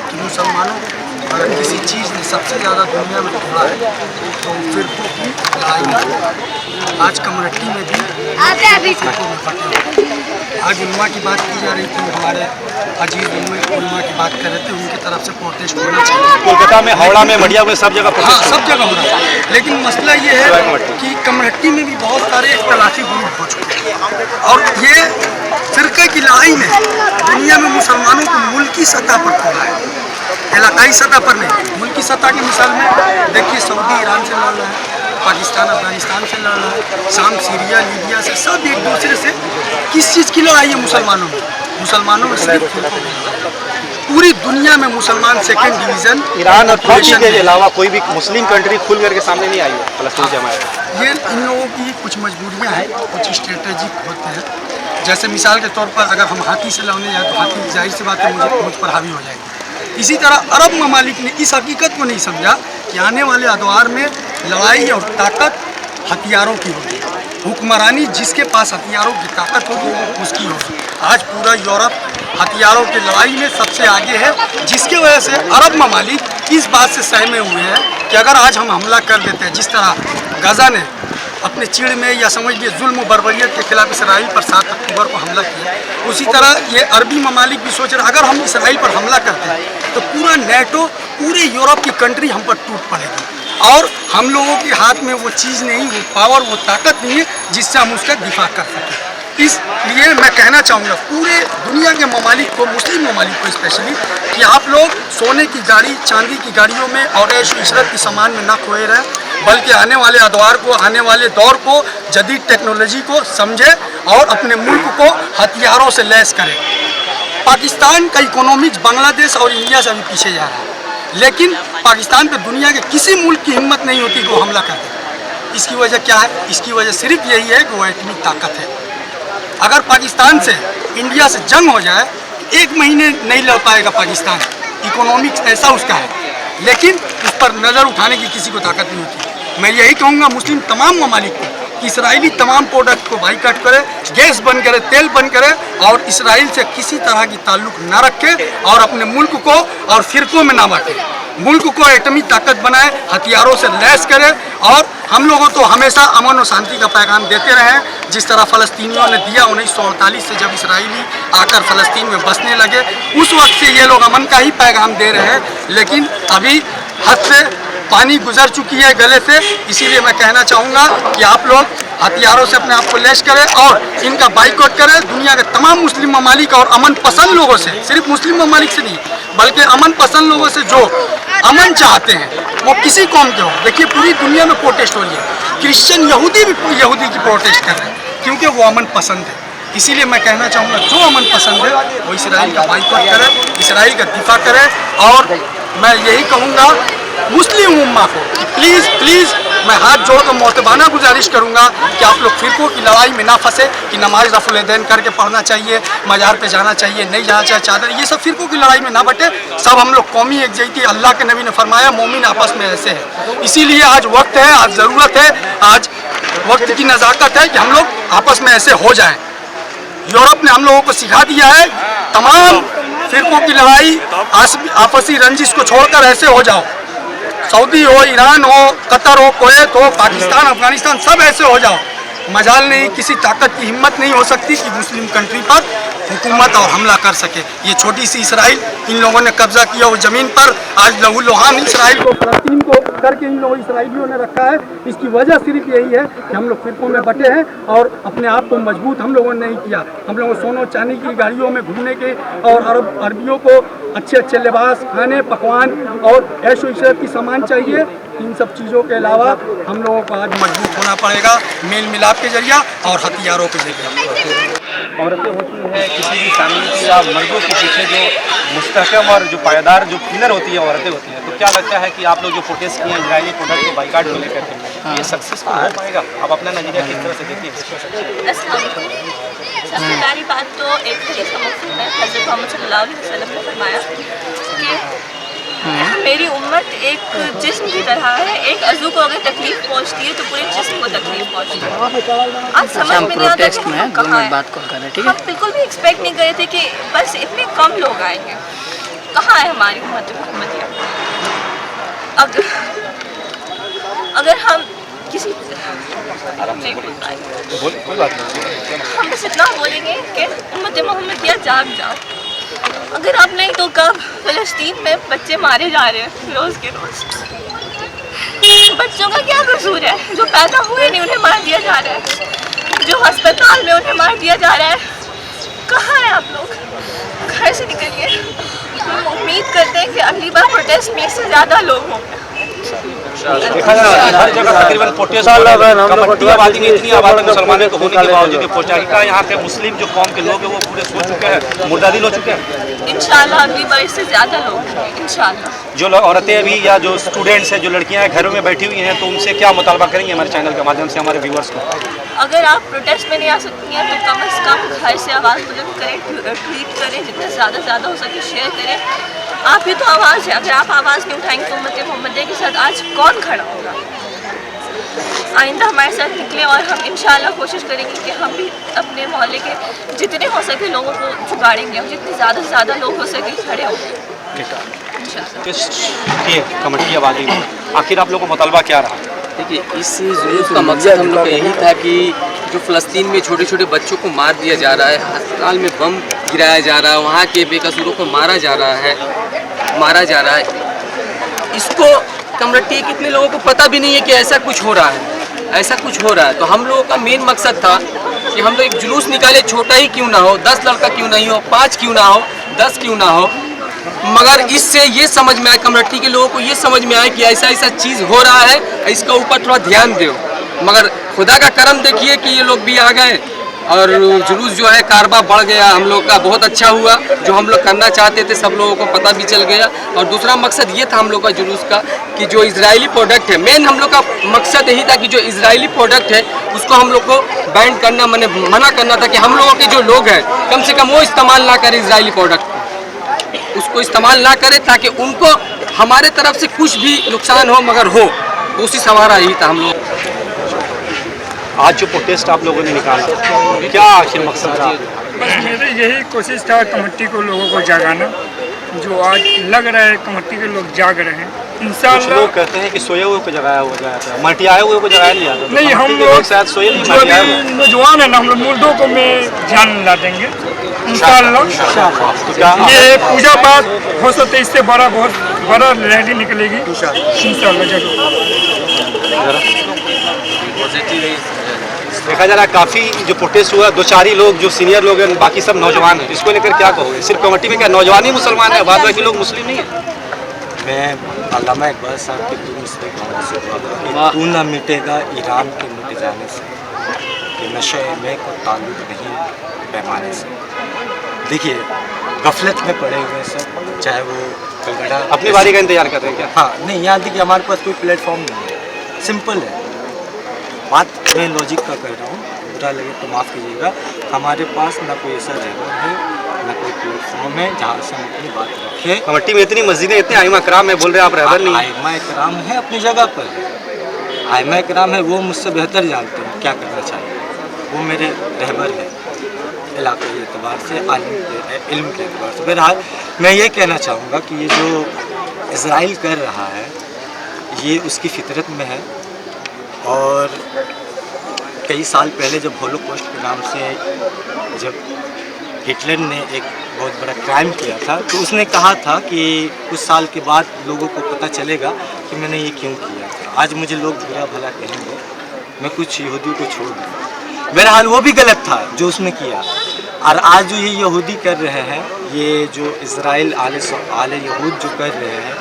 कि मुसलमानों को अगर किसी चीज़ ने सबसे ज़्यादा दुनिया में तोड़ा है तो फिरकों की लड़ाई है। आज कम्युनिटी में भी फिरकों में फटे हुए। आज उलमा की बात की जा रही थी, हमारे अजीज उलमा की बात कर रहे थे, उनकी तरफ से प्रोटेस्ट होना चाहिए। कोलकाता में, हावड़ा में, मडिया में सब जगह हाँ, प्रोटेस्ट सब जगह हो रहा है, लेकिन मसला ये है कि कम्युनिटी में भी बहुत सारे इख्तलाफी ग्रुप हो चुके हैं और ये फिरके की लड़ाई में दुनिया में मुसलमानों को मुल्की सतह पर तोड़ा है, इलाकाई सतह पर नहीं। मुल्की सतह की मिसाल में देखिए, सऊदी ईरान से लड़ रहा है, पाकिस्तान अफगानिस्तान से लड़ रहा है, शाम सीरिया लीबिया से, सब एक दूसरे से किस चीज़ की लड़ाई है? मुसलमानों में सिर्फ फिरकों की लड़ाई। पूरी दुनिया में मुसलमान सेकेंड डिवीज़न ईरान और तुर्की के अलावा कोई भी मुस्लिम कंट्री खुल करके सामने नहीं आई है फलस्तीन से हमारे। ये इन लोगों की कुछ मजबूरियाँ हैं, कुछ स्ट्रेटेजिक होते हैं। जैसे मिसाल के तौर पर अगर हम हाथी से लड़ने जाए तो हाथी जाहिर सी बात है मुझ पर हावी हो जाएगी। इसी तरह अरब ममालिक ने इस हकीकत को नहीं समझा कि आने वाले अदवार में लड़ाई और ताकत हथियारों की होगी। हुक्मरानी जिसके पास हथियारों की ताकत होगी उसकी होगी। आज पूरा यूरोप हथियारों की लड़ाई में सबसे आगे है, जिसकी वजह से अरब ममालिक इस बात से सहमे हुए हैं कि अगर आज हम हमला कर देते हैं, जिस तरह गजा ने अपने चिड़ में या समझ लीजिए जुल्म बर्बरियत के खिलाफ इसराइल पर 7 अक्टूबर को हमला किया, उसी तरह ये अरबी ममालिक भी सोच रहे अगर हम इसराइल पर हमला करते हैं तो पूरा नेटो, पूरे यूरोप की कंट्री हम पर टूट पड़ेगी और हम लोगों के हाथ में वो चीज़ नहीं, वो पावर, वो ताकत नहीं है जिससे हम उसका दिफा कर सकें। इसलिए मैं कहना चाहूँगा पूरे दुनिया के ममालिक को, मुस्लिम ममालिक को स्पेशली, कि आप लोग सोने की गाड़ी, चांदी की गाड़ियों में और ऐश इशरत की सामान में ना खोए रहें, बल्कि आने वाले अदवार को, आने वाले दौर को, जदीद टेक्नोलॉजी को समझे और अपने मुल्क को हथियारों से लैस करें। पाकिस्तान का इकोनॉमिक्स बांग्लादेश और इंडिया से अभी पीछे जा रहा है, लेकिन पाकिस्तान पे दुनिया के किसी मुल्क की हिम्मत नहीं होती कि वो हमला कर दे। इसकी वजह क्या है? इसकी वजह सिर्फ यही है कि वो एटॉमिक ताकत है। अगर पाकिस्तान से, इंडिया से जंग हो जाए, 1 महीने नहीं लड़ पाएगा पाकिस्तान, इकोनॉमिक्स ऐसा उसका है, लेकिन उस पर नज़र उठाने की किसी को ताकत नहीं होती। मैं यही कहूँगा मुस्लिम तमाम ममालिक को कि इसराइली तमाम प्रोडक्ट को बाइकाट करे, गैस बंद करे, तेल बंद करे और इसराइल से किसी तरह की ताल्लुक़ ना रखे और अपने मुल्क को और फिरकों में ना बांटे, मुल्क को एटमी ताकत बनाए, हथियारों से लैस करे और हम लोगों तो हमेशा अमन और शांति का पैगाम देते रहे हैं, जिस तरह फ़लस्तीनियों ने दिया 1948 से जब इसराइली आकर फ़लस्तीन में बसने लगे, उस वक्त से ये लोग अमन का ही पैगाम दे रहे हैं, लेकिन अभी हद से पानी गुजर चुकी है गले से। इसीलिए मैं कहना चाहूँगा कि आप लोग हथियारों से अपने आप को लैस करें और इनका बाइकआउट करें। दुनिया के तमाम मुस्लिम ममालिक और अमन पसंद लोगों से, सिर्फ मुस्लिम ममालिक से नहीं बल्कि अमन पसंद लोगों से जो अमन चाहते हैं, वो किसी कौम के हो। देखिए पूरी दुनिया में प्रोटेस्ट हो रही है, क्रिश्चियन यहूदी भी यहूदी की प्रोटेस्ट कर रहे हैं क्योंकि वो अमन पसंद है। इसीलिए मैं कहना चाहूँगा जो अमन पसंद है वो इसराइल का बाइकआउट करे, इसराइल का दिफा करे और मैं यही कहूँगा मुस्लिम उम्मा को प्लीज़ मैं हाथ जोड़कर मोतबाना गुजारिश करूँगा कि आप लोग फिरकों की लड़ाई में ना फंसे कि नमाज रफ़ुल-ए-दैन करके पढ़ना चाहिए, मज़ार पे जाना चाहिए, नहीं जाना चाहिए, चादर, ये सब फिरकों की लड़ाई में ना बटे। सब हम लोग कौमी एकजुटती, अल्लाह के नबी ने फरमाया मोमिन आपस में ऐसे है। इसीलिए आज वक्त है, आज ज़रूरत है, आज वक्त की नज़ाकत है कि हम लोग आपस में ऐसे हो जाएँ। यूरोप ने हम लोगों को सिखा दिया है तमाम फिरकों की लड़ाई, आपसी रंजिश को छोड़कर ऐसे हो जाओ। सऊदी हो, ईरान हो, कतर हो, कुवैत हो, पाकिस्तान, अफगानिस्तान, सब ऐसे हो जाओ। मजाल नहीं, किसी ताकत की हिम्मत नहीं हो सकती कि मुस्लिम कंट्री पर हुकूमत और हमला कर सके। ये छोटी सी इसराइल, इन लोगों ने कब्जा किया वो ज़मीन पर, आज लहू-लुहान इसराइल को, फ़लस्तीन को करके इन लोगों इसराइलियों ने रखा है। इसकी वजह सिर्फ यही है कि हम लोग फिरकों में बटे हैं और अपने आप को मजबूत हम लोगों ने नहीं किया। हम लोगों को सोनो चांदी की गाड़ियों में घूमने के और अरबियों को अच्छे अच्छे लिबास, खाने, पकवान और ऐशो इशरत की सामान चाहिए। इन सब चीज़ों के अलावा हम लोगों को आज मजबूत होना पड़ेगा मेल मिलाप के जरिया और हथियारों के जरिए। औरतें होती हैं किसी भी फैमिली की या मर्दों के पीछे जो मुस्तहकम और जो पायदार जो पिलर होती है औरतें होती हैं, तो क्या लगता है कि आप लोग जो प्रोटेस्ट किए इजरायली प्रोडक्ट को बाइकाट को लेकर के ये सक्सेसफुल हो पाएगा? आप अपना नज़रिया किस तरह से देखते हैं? सबसे पहली बात तो एक हदीस का मकसद है, हज़रत मोहम्मद सल्लल्लाहु अलैहि वसल्लम ने फरमाया कि मेरी उम्मत एक जिस्म की तरह है, एक अज़ू को अगर तकलीफ पहुंचती है तो पूरे जिस्म को तकलीफ पहुंचती है। आज समझ में नहीं आता कि हम कहाँ हैं। हम बिल्कुल भी एक्सपेक्ट नहीं करे थे कि बस इतने कम लोग आएंगे। कहाँ है हमारी उम्मतिया? अगर हम किसी नहीं बोल पाए, हम बस इतना बोलेंगे कि उम्मत मोहम्मदिया जाग जाओ। अगर आप नहीं तो कब? फ़लस्तीन में बच्चे मारे जा रहे हैं रोज़ के रोज़। बच्चों का क्या कसूर है? जो पैदा हुए नहीं उन्हें मार दिया जा रहा है, जो अस्पताल में उन्हें मार दिया जा रहा है। कहाँ हैं आप लोग? घर से निकलिए। हम उम्मीद करते हैं कि अगली बार प्रोटेस्ट में इससे ज़्यादा लोग होंगे। देखा जा रहा है हर जगह तकरीबन प्रोटेस्ट हो रहा है। कमट्टी आबादी में इतनी आबादी मुसलमानों को होने के बावजूद ये पहुंचा कि यहाँ के मुस्लिम जो कौम के लोग हैं वो पूरे सो चुके हैं, मुर्दादिल हो चुके हैं। इंशाल्लाह अगली बार इससे ज़्यादा लोग होंगे इंशाल्लाह। जो औरतें अभी या जो स्टूडेंट्स हैं, जो लड़कियां हैं घरों में बैठी हुई हैं, तो उनसे क्या मुतालबा करेंगे हमारे चैनल के माध्यम से हमारे व्यूअर्स को? अगर आप प्रोटेस्ट में नहीं आ सकती हैं तो कम से कम घर से आवाज़ बुलंद करें, ट्वीट करें, जितना ज़्यादा हो सके शेयर करें। आप ही तो आवाज़ है। अगर आप आवाज़ नहीं उठाएंगे तो उम्मत मोहम्मदिया के साथ आज कौन खड़ा होगा? आइंदा हमारे साथ निकले और हम इंशाल्लाह कोशिश करेंगे कि हम भी अपने मोहल्ले के जितने हो सके लोगों को जुगाड़ेंगे, और जितने ज़्यादा से ज़्यादा लोग हो सके खड़े होंगे इंशाल्लाह। कमेटी आबादी में आखिर आप लोगों को मुतालबा क्या रहा? देखिए, इस जुलूस का मकसद हम लोग का यही था कि जो फ़लस्तीन में छोटे छोटे बच्चों को मार दिया जा रहा है, अस्पताल में बम गिराया जा रहा है, वहाँ के बेकसूरों को मारा जा रहा है, इसको कम्युनिटी कितने लोगों को पता भी नहीं है कि ऐसा कुछ हो रहा है। तो हम लोगों का मेन मकसद था कि हम लोग एक जुलूस निकाले, छोटा ही क्यों ना हो, 10 लड़का क्यों नहीं हो, 5 क्यों ना हो, 10 क्यों ना हो, मगर इससे ये समझ में आया, कम्युनिटी के लोगों को ये समझ में आया कि ऐसा चीज़ हो रहा है, इसका ऊपर थोड़ा ध्यान दो। मगर खुदा का करम देखिए कि ये लोग भी आ गए और जुलूस जो है कारबा बढ़ गया। हम लोग का बहुत अच्छा हुआ, जो हम लोग करना चाहते थे सब लोगों को पता भी चल गया। और दूसरा मकसद ये था हम लोग का जुलूस का कि जो इजरायली प्रोडक्ट है, मेन हम लोग का मकसद यही था कि जो इजरायली प्रोडक्ट है उसको हम लोग को बैन करना, मना करना था कि हम लोगों के जो लोग हैं कम से कम वो इस्तेमाल ना करें इजरायली प्रोडक्ट, उसको इस्तेमाल ना करें ताकि उनको हमारे तरफ से कुछ भी नुकसान हो मगर हो। कोशिश हमारा यही था। हम लोग आज जो प्रोटेस्ट आप लोगों ने निकाला, क्या आखिर मकसद था? बस मेरी यही कोशिश था कमेटी को, लोगों को जगाना। जो आज लग रहा है कमेटी के लोग जाग रहे हैं इंशाल्लाह। लोग कहते हैं कि सोए हुए को जगाया हुआ था, मटियाए हुए को जगाया नहीं जाता। नहीं, हम लोग शायद सोए नहीं, जो अभी नौजवान है ना, हम लोग मुर्दों को में ध्यान ला देंगे इंशाल्लाह। ये पूजा पाठ हो सकता है, इससे बहुत बड़ा रैली निकलेगी इंशाल्लाह जरूर। देखा जा रहा है काफ़ी जो प्रोटेस्ट हुआ, 2-4 ही लोग जो सीनियर लोग हैं, बाकी सब नौजवान हैं। इसको लेकर क्या कहोगे? सिर्फ कमेटी में क्या नौजवान ही मुसलमान है, बाद बाकी लोग मुस्लिम नहीं है? मैं अल्लामा इकबाल साहब के दूर से तू ना मिटेगा ईरान के मिट जाने से, कि नशे में कोई ताल्लुक नहीं पैमाने से। देखिए, गफलत में पड़े हुए सब, चाहे वो कलकत्ता अपनी बारी का इंतजार कर रहे हैं क्या? हाँ, नहीं, यहाँ देखिए हमारे पास कोई प्लेटफॉर्म नहीं है, सिंपल है बात। मैं लॉजिक का कह रहा हूँ, बुरा लगे तो माफ़ कीजिएगा। हमारे पास ना कोई ऐसा रहबर है, ना कोई प्लेटफॉर्म है जहाँ से हम अपनी बात रखें। कमेटी में इतनी मस्जिदें, इतने आइमा कराम है, बोल रहे हैं आप रहबर नहीं? आइमा कराम है अपनी जगह पर, आइमा कराम है, वो मुझसे बेहतर जानते हैं क्या करना चाहिए। वो मेरे रहबर हैं इलाके के एतबार से, इल्म के एतबार से। बहरहाल मैं ये कहना चाहूँगा कि ये जो इज़राइल कर रहा है ये उसकी फितरत में है। और कई साल पहले जब होलोकॉस्ट के नाम से जब हिटलर ने एक बहुत बड़ा क्राइम किया था, तो उसने कहा था कि कुछ साल के बाद लोगों को पता चलेगा कि मैंने ये क्यों किया था। आज मुझे लोग बुरा भला कहेंगे, मैं कुछ यहूदियों को छोड़ दूँ। बहरहाल वो भी गलत था जो उसने किया। और आज जो ये यहूदी कर रहे हैं, ये जो इज़राइल आले यहूद जो कर रहे हैं,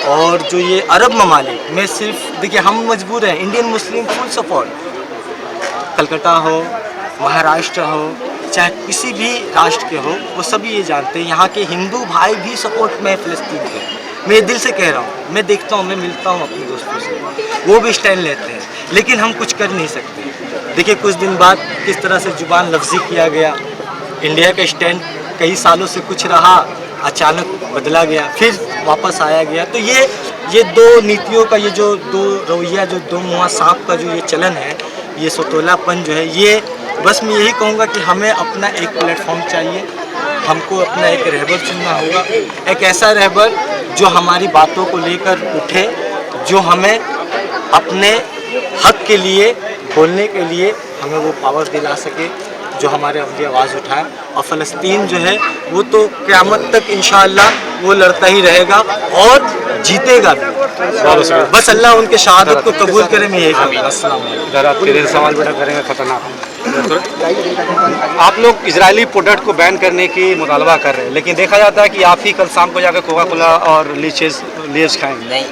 और जो ये अरब ममालिक में, सिर्फ देखिए हम मजबूर हैं, Indian Muslim full support, Calcutta हो, महाराष्ट्र हो, चाहे किसी भी राष्ट्र के हो, वो सभी ये जानते हैं। यहाँ के हिंदू भाई भी सपोर्ट में फ़लस्तीन के। मैं दिल से कह रहा हूँ, मैं देखता हूँ, मैं मिलता हूँ अपने दोस्तों से, वो भी स्टैंड लेते हैं, लेकिन हम कुछ कर नहीं सकते। देखिए कुछ दिन बाद किस तरह से जुबान लफ्ज़ी किया गया। इंडिया का स्टैंड कई सालों से कुछ रहा, अचानक बदला गया, फिर वापस आया गया। तो ये दो नीतियों का, ये जो दो रवैया, जो दो मुँह सांप का जो ये चलन है, ये सतोलापन जो है, ये बस मैं यही कहूँगा कि हमें अपना एक प्लेटफॉर्म चाहिए, हमको अपना एक रहबर चुनना होगा, एक ऐसा रहबर जो हमारी बातों को लेकर उठे, जो हमें अपने हक के लिए बोलने के लिए हमें वो पावर दिला सके, जो हमारे अपनी आवाज़ उठाए। और फ़लस्तीन जो है वो तो क़यामत तक इंशाअल्लाह वो लड़ता ही रहेगा और जीतेगा भी। बस अल्लाह उनके शहादत को कबूल करे, मैं यही कहूँगा। सवाल बेटा करेंगे खतरनाक। आप लोग इजरायली प्रोडक्ट को बैन करने की मुतालबा कर रहे हैं, लेकिन देखा जाता है कि आप ही कल शाम को जाकर कोका कोला और लेज खाएंगे। नहीं,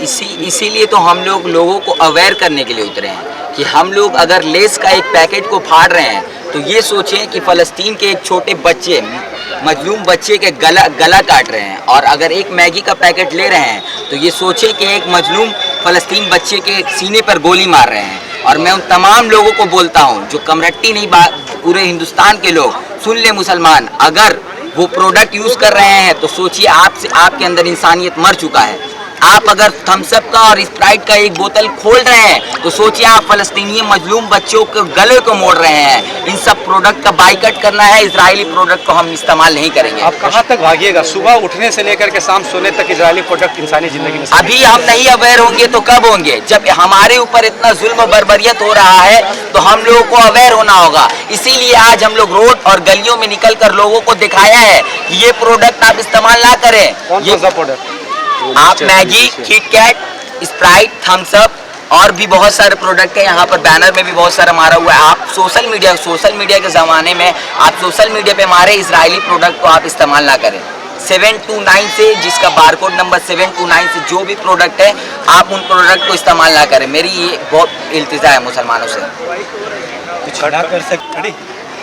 इसीलिए तो हम लोग लोगों को अवेयर करने के लिए उतरे हैं कि हम लोग अगर लेस का एक पैकेट को फाड़ रहे हैं तो ये सोचें कि फ़लस्तीन के एक छोटे बच्चे, मजलूम बच्चे के गला काट रहे हैं, और अगर एक मैगी का पैकेट ले रहे हैं तो ये सोचें कि एक मजलूम फ़लस्तीन बच्चे के सीने पर गोली मार रहे हैं। और मैं उन तमाम लोगों को बोलता हूँ जो कमरट्टी नहीं, पूरे हिंदुस्तान के लोग सुन ले, मुसलमान, अगर वो प्रोडक्ट यूज़ कर रहे हैं तो सोचिए आपके अंदर इंसानियत मर चुका है। आप अगर थम्सअप का और स्प्राइट का एक बोतल खोल रहे हैं तो सोचिए आप फ़लस्तीनी मजलूम बच्चों के गले को मोड़ रहे हैं। इन सब प्रोडक्ट का बाइकआउट करना है, इजरायली प्रोडक्ट को हम इस्तेमाल नहीं करेंगे। आप कहाँ तक भागिएगा? सुबह उठने से लेकर के शाम सोने तक इजरायली प्रोडक्ट इंसानी ज़िंदगी में अभी हम नहीं अवेयर होंगे तो कब होंगे? जब हमारे ऊपर इतना जुल्म बर्बरियत हो रहा है तो हम लोगों को अवेयर होना होगा। इसीलिए आज हम लोग रोड और गलियों में निकल कर लोगों को दिखाया है कि ये प्रोडक्ट आप इस्तेमाल ना करें। कौन सा प्रोडक्ट? आप मैगी, किटकैट, स्प्राइट, थम्सअप और भी बहुत सारे प्रोडक्ट हैं। यहाँ पर बैनर में भी बहुत सारा मारा हुआ है। आप सोशल मीडिया के ज़माने में आप सोशल मीडिया पे मारे इजरायली प्रोडक्ट को आप इस्तेमाल ना करें। 729 से, जिसका बारकोड नंबर 729 से जो भी प्रोडक्ट है आप उन प्रोडक्ट को इस्तेमाल ना करें। मेरी ये बहुत इल्तिजा है मुसलमानों से। खड़ा कर सकते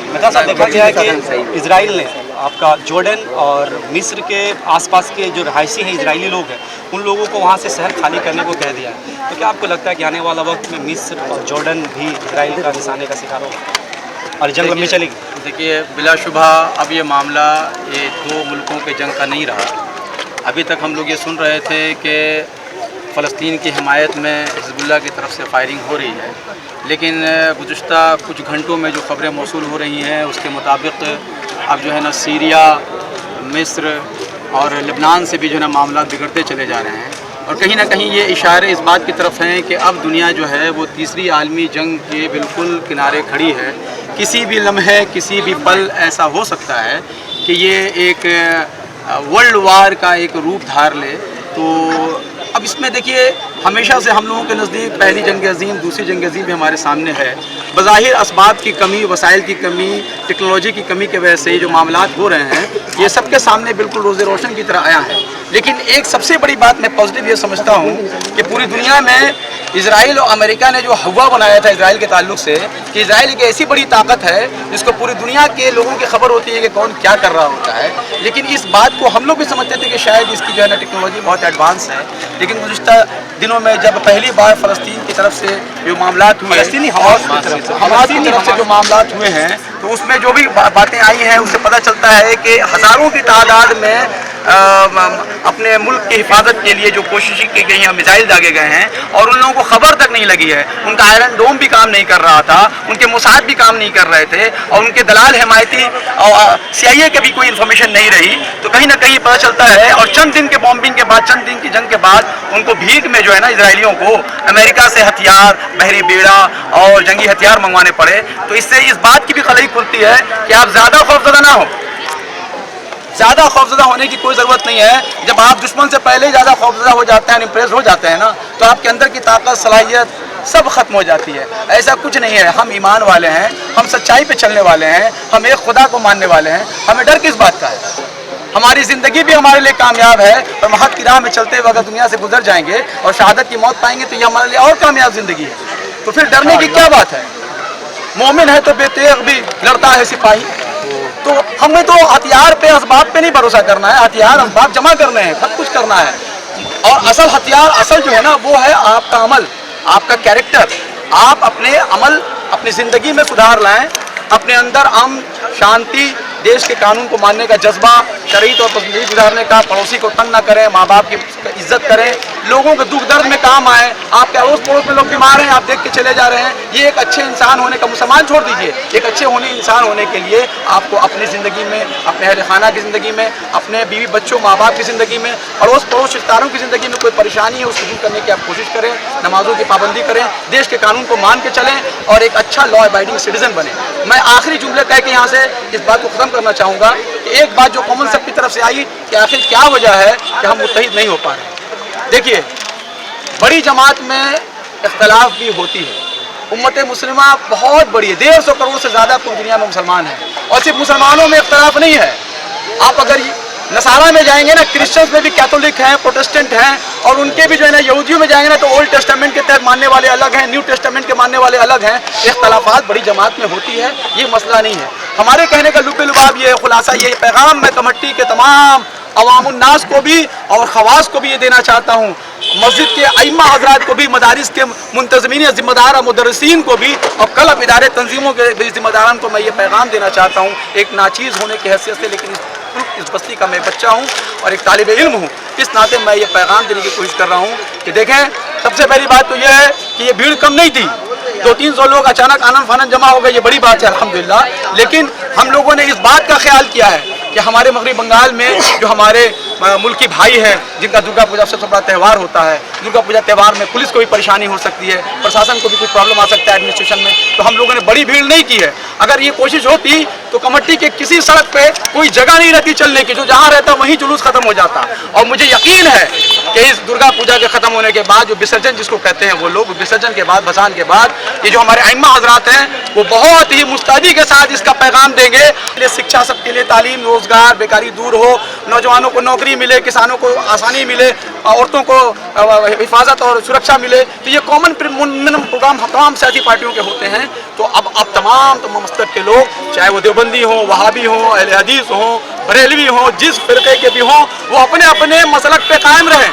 मतलब साहब, देखा गया है कि इजराइल ने आपका जॉर्डन और मिस्र के आसपास के जो रहायशी हैं इजरायली लोग हैं, उन लोगों को वहाँ से शहर खाली करने को कह दिया है। तो क्या आपको लगता है कि आने वाला वक्त में मिस्र और जॉर्डन भी इजराइल का निशाने का शिकार होगा और जंग लंबी चलेगी? देखिए, बिलाशुबा अब ये मामला ये दो मुल्कों के जंग का नहीं रहा। अभी तक हम लोग ये सुन रहे थे कि फ़लस्तीन की हिमायत में हिज़्बुल्लाह की तरफ से फायरिंग हो रही है, लेकिन गुज़िश्ता कुछ घंटों में जो ख़बरें मौसूल हो रही हैं उसके मुताबिक अब जो है ना सीरिया, मिस्र और लेबनान से भी जो है ना मामला बिगड़ते चले जा रहे हैं। और कहीं ना कहीं ये इशारे इस बात की तरफ हैं कि अब दुनिया जो है वो तीसरी आलमी जंग के बिल्कुल किनारे खड़ी है। किसी भी लम्हे, किसी भी पल ऐसा हो सकता है कि ये एक वर्ल्ड वार का एक रूप धार ले। तो अब इसमें देखिए, हमेशा से हम लोगों के नज़दीक पहली जंग अज़ीम, दूसरी जंग अज़ीम भी हमारे सामने है। बज़ाहिर असबाब की कमी, वसाइल की कमी, टेक्नोलॉजी की कमी की वजह से ये जो मामलात हो रहे हैं ये सबके सामने बिल्कुल रोज़े रोशन की तरह आया है। लेकिन एक सबसे बड़ी बात मैं पॉजिटिव ये समझता हूँ कि पूरी दुनिया में इजराइल और अमेरिका ने जो हवा बनाया था इजराइल के ताल्लुक से, कि इजराइल एक ऐसी बड़ी ताकत है जिसको पूरी दुनिया के लोगों की खबर होती है कि कौन क्या कर रहा होता है। लेकिन इस बात को हम लोग भी समझते थे कि शायद इसकी जो है ना टेक्नोलॉजी बहुत एडवांस है। लेकिन गुज़िश्ता दिनों में जब पहली बार फ़लस्तीन की तरफ से जो मामलात हुए, हमास की तरफ से जो मामलात हुए हैं, तो उसमें जो भी बातें आई हैं उससे पता चलता है कि हज़ारों की तादाद में अपने मुल्क की हिफाजत के लिए जो कोशिश की गई हैं, मिसाइल दागे गए हैं और उन लोगों को खबर तक नहीं लगी है। उनका आयरन डोम भी काम नहीं कर रहा था, उनके मोसाद भी काम नहीं कर रहे थे और उनके दलाल हिमायती और CIA के भी कोई इन्फॉर्मेशन नहीं रही। तो कहीं ना कहीं पता चलता है, और चंद दिन के बॉम्बिंग के बाद, चंद दिन की जंग के बाद उनको भीख में जो है ना इजरायलियों को अमेरिका से हथियार, बहरी बेड़ा और जंगी हथियार मंगवाने पड़े। तो इससे इस बात की भी खलई खुलती है कि आप ज़्यादा खौफज़दा ना हो। ज़्यादा खौफज़दा होने की कोई ज़रूरत नहीं है। जब आप दुश्मन से पहले ही ज़्यादा खौफज़दा हो जाते हैं, इम्प्रेस हो जाते हैं ना, तो आपके अंदर की ताकत, सलाहियत सब ख़त्म हो जाती है। ऐसा कुछ नहीं है। हम ईमान वाले हैं, हम सच्चाई पे चलने वाले हैं, हम एक खुदा को मानने वाले हैं। हमें डर किस बात का है? हमारी ज़िंदगी भी हमारे लिए कामयाब है और महक की राह में चलते हुए अगर दुनिया से गुजर जाएंगे और शहादत की मौत पाएंगे तो ये हमारे लिए और कामयाब ज़िंदगी है। तो फिर डरने की क्या बात है? मोमिन है तो बेतेग भी लड़ता है सिपाही। तो हमें तो हथियार पे, असबाब पे नहीं भरोसा करना है। हथियार, असबाब जमा करने हैं, सब कुछ करना है। और असल हथियार, असल जो है ना, वो है आपका अमल, आपका कैरेक्टर। आप अपने अमल, अपनी ज़िंदगी में सुधार लाएं, अपने अंदर अमन, शांति देश के कानून को मानने का जज्बा, शरीयत और जिंदगी गुजारने का, पड़ोसी को तंग ना करें, माँ बाप की इज्जत करें, लोगों के दुख दर्द में काम आए। आपके अड़ोस पड़ोस में लोग बीमार हैं, आप देख के चले जा रहे हैं। ये एक अच्छे इंसान होने का, मुसलमान छोड़ दीजिए, एक अच्छे इंसान होने के लिए आपको अपनी ज़िंदगी में, अपने अहल खाना की ज़िंदगी में, अपने बीवी बच्चों माँ बाप की ज़िंदगी में, अड़ोस पड़ोस रिश्तेदारों की ज़िंदगी में कोई परेशानी है उसको दूर करने की आप कोशिश करें, नमाजों की पाबंदी करें, देश के कानून को मान के चलें और एक अच्छा लॉ अबाइडिंग सिटीजन बने। मैं आखिरी जुमले कह के यहाँ से इस बात को ख़त्म करना चाहूँगा कि एक बात जो कॉमन सबकी तरफ से आई कि आखिर क्या वजह है कि हम मुत्तहिद नहीं हो पा रहे। देखिए, बड़ी जमात में इख्तलाफ भी होती है, उम्मत मुस्लिमा बहुत बड़ी है, 150 करोड़ से ज़्यादा पूरी दुनिया में मुसलमान हैं और सिर्फ मुसलमानों में इख्तलाफ नहीं है। आप अगर नसारा में जाएंगे ना, क्रिश्चियंस में भी कैथोलिक हैं, प्रोटेस्टेंट हैं और उनके भी जो है ना यहूदियों में जाएंगे ना तो ओल्ड टेस्टामेंट के तहत मानने वाले अलग हैं, न्यू टेस्टामेंट के मानने वाले अलग हैं। इख्तलाफात बड़ी जमात में होती है, ये मसला नहीं है। हमारे कहने का लुब्बे लुबाब ये खुलासा, ये पैगाम मैं कमेटी के तमाम अवामुन्नास को भी और खवास को भी ये देना चाहता हूँ, मस्जिद के अइम्मा हजरात को भी, मदारिस के मुंतज़मीन या ज़िम्मेदार और मुदर्रिसीन को भी और क्लब इदारे तंजीमों के ज़िम्मेदारान को मैं ये पैगाम देना चाहता हूँ, एक नाचीज़ होने की हैसियत से, लेकिन इस बस्ती का मैं बच्चा हूँ और एक तालिब इल्म हूँ, इस नाते मैं ये पैगाम देने की कोशिश कर रहा हूँ कि देखें, सबसे पहली बात तो यह है कि ये भीड़ कम नहीं थी, 200-300 लोग अचानक आनन फानन जमा हो गए, ये बड़ी बात है अल्हम्दुलिल्लाह। लेकिन हम लोगों ने इस बात का ख्याल किया है कि हमारे मगरबी बंगाल में जो हमारे मुल्की भाई हैं, जिनका दुर्गा पूजा सबसे बड़ा त्यौहार होता है, दुर्गा पूजा त्यौहार में पुलिस को भी परेशानी हो सकती है, प्रशासन को भी कुछ प्रॉब्लम आ सकता है एडमिनिस्ट्रेशन में, तो हम लोगों ने बड़ी भीड़ नहीं की है। अगर ये कोशिश होती तो कमेटी के किसी सड़क पे कोई जगह नहीं रहती चलने की, जो जहाँ रहता वहीं जुलूस खत्म हो जाता। और मुझे यकीन है कि इस दुर्गा पूजा के ख़त्म होने के बाद जो विसर्जन जिसको कहते हैं वो लोग, विसर्जन के बाद, भसान के बाद, ये जो हमारे अइम्मा हजरात हैं वो बहुत ही मुस्तैदी के साथ इसका पैगाम देंगे। शिक्षा सबके लिए, तालीम, रोजगार, बेकारी दूर हो, नौजवानों को नौकरी मिले, किसानों को आसानी मिले, औरतों को हिफाजत और सुरक्षा मिले, तो ये कॉमन प्रोग्राम तमाम सियासी पार्टियों के होते हैं। तो अब तमाम मसलक के लोग, चाहे वो देवबंदी हों, वहाबी हों, अहले हदीस हों, बरेलवी हों, जिस फिरके के भी हों, वो अपने अपने मसलक पे कायम रहें।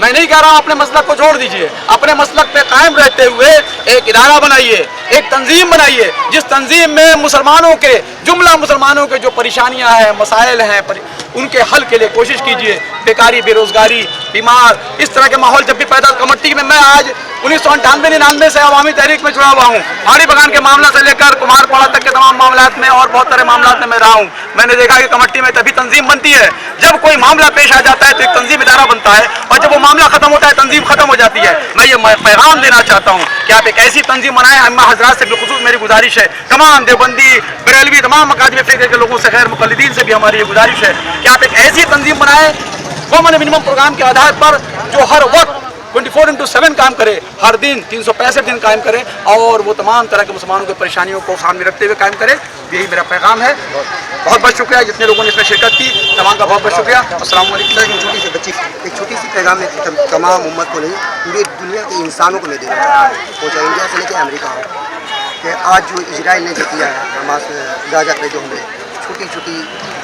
मैं नहीं कह रहा हूँ अपने मसलक को छोड़ दीजिए, अपने मसलक पे कायम रहते हुए एक इदारा बनाइए, एक तंजीम बनाइए, जिस तंजीम में मुसलमानों के, जुमला मुसलमानों के जो परेशानियाँ हैं, मसाइल हैं, उनके हल के लिए कोशिश कीजिए। बेकारी, बेरोजगारी, बीमार, इस तरह के माहौल जब भी पैदा, कमेटी में मैं आज 1998-99 से अवामी तहरीक में जुड़ा हुआ हूँ। पहाड़ी बगान के मामला से लेकर कुमारपाड़ा तक के तमाम मामलात में और बहुत सारे मामलात में मैं रहा हूँ। मैंने देखा कि कमेटी में तभी तंजीम बनती है जब कोई मामला पेश आ जाता है तो एक तंजीम इदारा बनता है, और जब वो मामला खत्म होता है तंजीम खत्म हो जाती है। मैं ये पैगाम देना चाहता हूँ कि आप एक ऐसी तंजीम बनाएं। अम्मा हजरात से बिलखुसूस मेरी गुजारिश है, तमाम देवबंदी, बरेलवी, तमाम मकातब फ़िक्र के लोगों से, खैर मुक़ल्लिदीन से भी हमारी ये गुजारिश है कि आप एक ऐसी तंजीम बनाएं कॉमन मिनिमम प्रोग्राम के आधार पर, जो हर वक्त 24/7 काम करे, हर दिन 365 दिन कायम करे और वो तमाम तरह के मुसलमानों की परेशानियों को सामने रखते हुए कायम करे। यही मेरा पैगाम है। बहुत बहुत शुक्रिया जितने लोगों ने इसमें शिरकत की, तमाम का बहुत बहुत शुक्रिया। अस्सलाम वालेकुम। एक छोटी सी पैगाम है तमाम उम्मत को नहीं, पूरी दुनिया के इंसानों को मैं देना चाहता हूँ, वो चाहे इंडिया से लेकर अमेरिका हो, कि आज जो इजराइल ने जो किया है हमास गाजा पे, जो हमने छोटी छोटी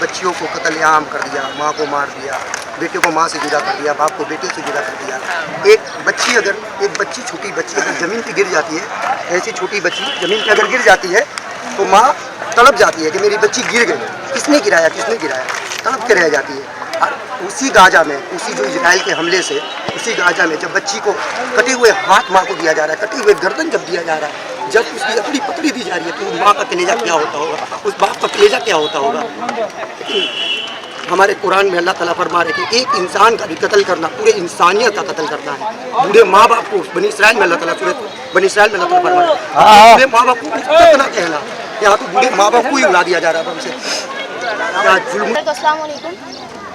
बच्चियों को कत्लेआम कर दिया, माँ को मार दिया, बेटे को माँ से जुदा कर दिया, बाप को बेटे से जुदा कर दिया। एक बच्ची छोटी बच्ची अगर ज़मीन पे गिर जाती है, ऐसी छोटी बच्ची ज़मीन पे अगर गिर जाती है तो माँ तड़प जाती है कि मेरी बच्ची गिर गई, किसने गिराया, तड़प के रह जाती है। और उसी गाजा में, उसी जो इजराइल के हमले से, उसी गाजा में जब बच्ची को कटे हुए हाथ माँ को दिया जा रहा है, कटे हुए गर्दन जब दिया जा रहा है, जब उसकी अपनी पकड़ी दी जा रही है, तो उस माँ का कलेजा क्या होता होगा, उस बाप का कलेजा क्या होता होगा। हमारे कुरान में अल्लाह ताला फरमा रहे कि एक इंसान का भी कत्ल करना पूरे इंसानियत का कत्ल करना है। बूढ़े माँ बाप को बनी इसराइल में अल्लाह ताला फरमा रहे, बूढ़े माँ बाप को कितना कहना, यहाँ तो बूढ़े माँ बाप को ही उड़ा दिया जा रहा है हमसे। अस्सलाम वालेकुम।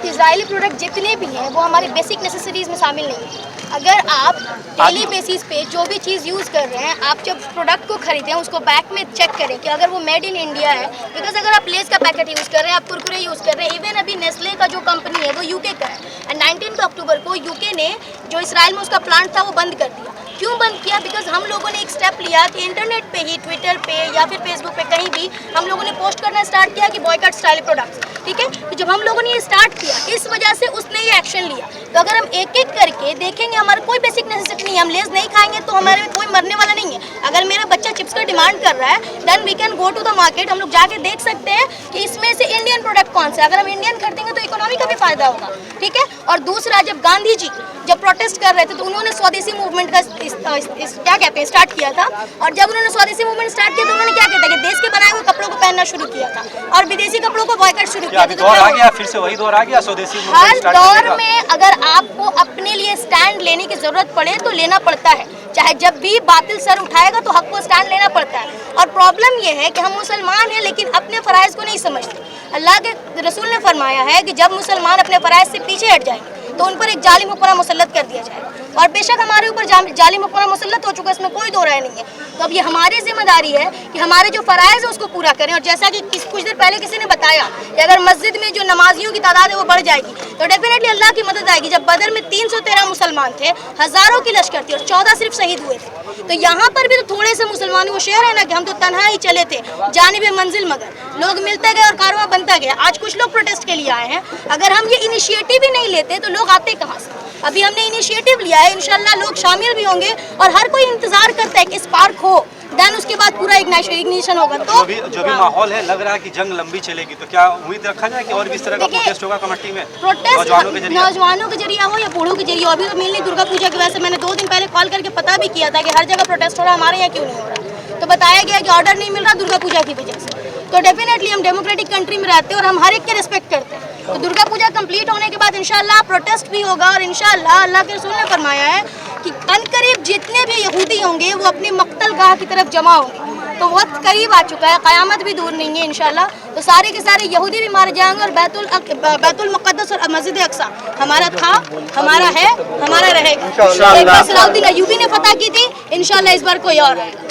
इजरायली प्रोडक्ट जितने भी हैं वो हमारी बेसिक नेसेसरीज़ में शामिल नहीं है। अगर आप डेली बेसिस पे जो भी चीज़ यूज़ कर रहे हैं, आप जब प्रोडक्ट को खरीदें उसको बैक में चेक करें कि अगर वो मेड इन इंडिया है। बिकॉज अगर आप लेस का पैकेट यूज़ कर रहे हैं, आप कुरकुरे यूज़ कर रहे हैं, इवन अभी नेस्ले का जो कंपनी है वो यूके का है, एंड 19 अक्टूबर को यूके ने जो इसराइल में उसका प्लांट था वो बंद कर दिया। क्यों बंद किया? बिकॉज हम लोगों ने एक स्टेप लिया कि इंटरनेट पे ही, ट्विटर पे या फिर फेसबुक पे कहीं भी हम लोगों ने पोस्ट करना स्टार्ट किया कि बॉयकॉट स्टाइल प्रोडक्ट्स, ठीक है। तो जब हम लोगों ने ये स्टार्ट किया, इस वजह से उसने ये एक्शन लिया। तो अगर हम एक एक करके देखेंगे, हमारा कोई बेसिक नेसेसिटी नहीं है, हम लेस नहीं खाएंगे तो हमारे कोई मरने वाला नहीं है। अगर मेरा बच्चा चिप्स का डिमांड कर रहा है, then we can go to the market, हम लोग जाके देख सकते हैं कि इसमें से इंडियन प्रोडक्ट कौन सा है। अगर हम इंडियन खरीदेंगे तो इकोनॉमी का भी फायदा होगा, ठीक है। और दूसरा, जब गांधी जी जब प्रोटेस्ट कर रहे थे तो उन्होंने स्वदेशी मूवमेंट का क्या कहते हैं स्टार्ट किया था। और जब उन्होंने स्वदेशी मूवमेंट स्टार्ट किया तो उन्होंने क्या किया था कि देश के बनाए हुए कपड़ों को पहनना शुरू किया था और विदेशी कपड़ों को बॉयकॉट शुरू किया था। दौर आ गया, फिर से वही दौर आ गया स्वदेशी मूवमेंट हर स्टार्ट दौर करने का। में अगर आपको अपने लिए स्टैंड लेने की जरूरत पड़े तो लेना पड़ता है। चाहे जब भी बातिल सर उठाएगा तो हक को स्टैंड लेना पड़ता है। और प्रॉब्लम यह है कि हम मुसलमान हैं लेकिन अपने फ़राइज़ को नहीं समझते। अल्लाह के रसूल ने फरमाया है कि जब मुसलमान अपने फ़राइज़ से पीछे हट जाएंगे तो उन पर एक जालिम हुक्मरान मुसल्लत कर दिया जाएगा। और बेशक हमारे ऊपर जालिम हुक्मरान मुसल्लत हो चुका है, इसमें कोई दो राय नहीं है। तो अब ये हमारी जिम्मेदारी है कि हमारे जो फ़राइज़ है उसको पूरा करें। और जैसा कि कुछ देर पहले किसी ने बताया कि अगर मस्जिद में जो नमाजियों की तादाद है वो बढ़ जाएगी तो डेफिनेटली अल्लाह की मदद आएगी। जब बदर में 313 मुसलमान थे, हज़ारों की लश्कर थी और 14 सिर्फ शहीद हुए थे। तो यहाँ पर भी तो थोड़े से मुसलमानों, वो शेर है ना कि हम तो तन्हा ही चले थे जानिबे मंजिल, मगर लोग मिलते गए और कारवां बनता गया। आज कुछ लोग प्रोटेस्ट के लिए आए हैं, अगर हम ये इनिशिएटिव ही नहीं लेते तो लोग आते कहाँ से? अभी हमने इनिशिएटिव लिया है, इंशाल्लाह लोग शामिल भी होंगे और हर कोई इंतजार करता है कि स्पार्क हो, देन उसके बाद पूरा इग्निशन होगा। तो जो भी माहौल है, लग रहा है कि जंग लंबी चलेगी, तो क्या उम्मीद रखा जाए कि और भी इस तरह का प्रोटेस्ट होगा कमेटी में? प्रोटेस्ट नौजवानों के जरिए हो या बूढ़ों के जरिए हो। अभी तो मेनली दुर्गा पूजा की वजह से मैंने 2 दिन पहले कॉल करके पता भी किया था कि हर जगह प्रोटेस्ट हो रहा है, हमारे यहाँ क्यों नहीं हो रहा। तो बताया गया कि ऑर्डर नहीं मिल रहा दुर्गा पूजा की वजह से। तो डेफिनेटली हम डेमोक्रेटिक कंट्री में रहते हैं और हम हर एक के रिस्पेक्ट करते हैं। तो दुर्गा पूजा कंप्लीट होने के बाद इंशाल्लाह प्रोटेस्ट भी होगा और इंशाल्लाह अल्लाह के रसूल ने फरमाया है कि अनकरीब जितने भी यहूदी होंगे वो अपनी मक्तल गाह की तरफ जमा होंगे। तो वक्त करीब आ चुका है, क़यामत भी दूर नहीं है इंशाल्लाह। तो सारे के सारे यहूदी भी मारे जाएंगे और बैतुल मुक़द्दस और मस्जिद अक़सा हमारा था, हमारा है, हमारा रहेगा। एक बार सलाउद्दीन अय्यूबी ने फतह की थी, इंशाल्लाह इस बार कोई और आएगा।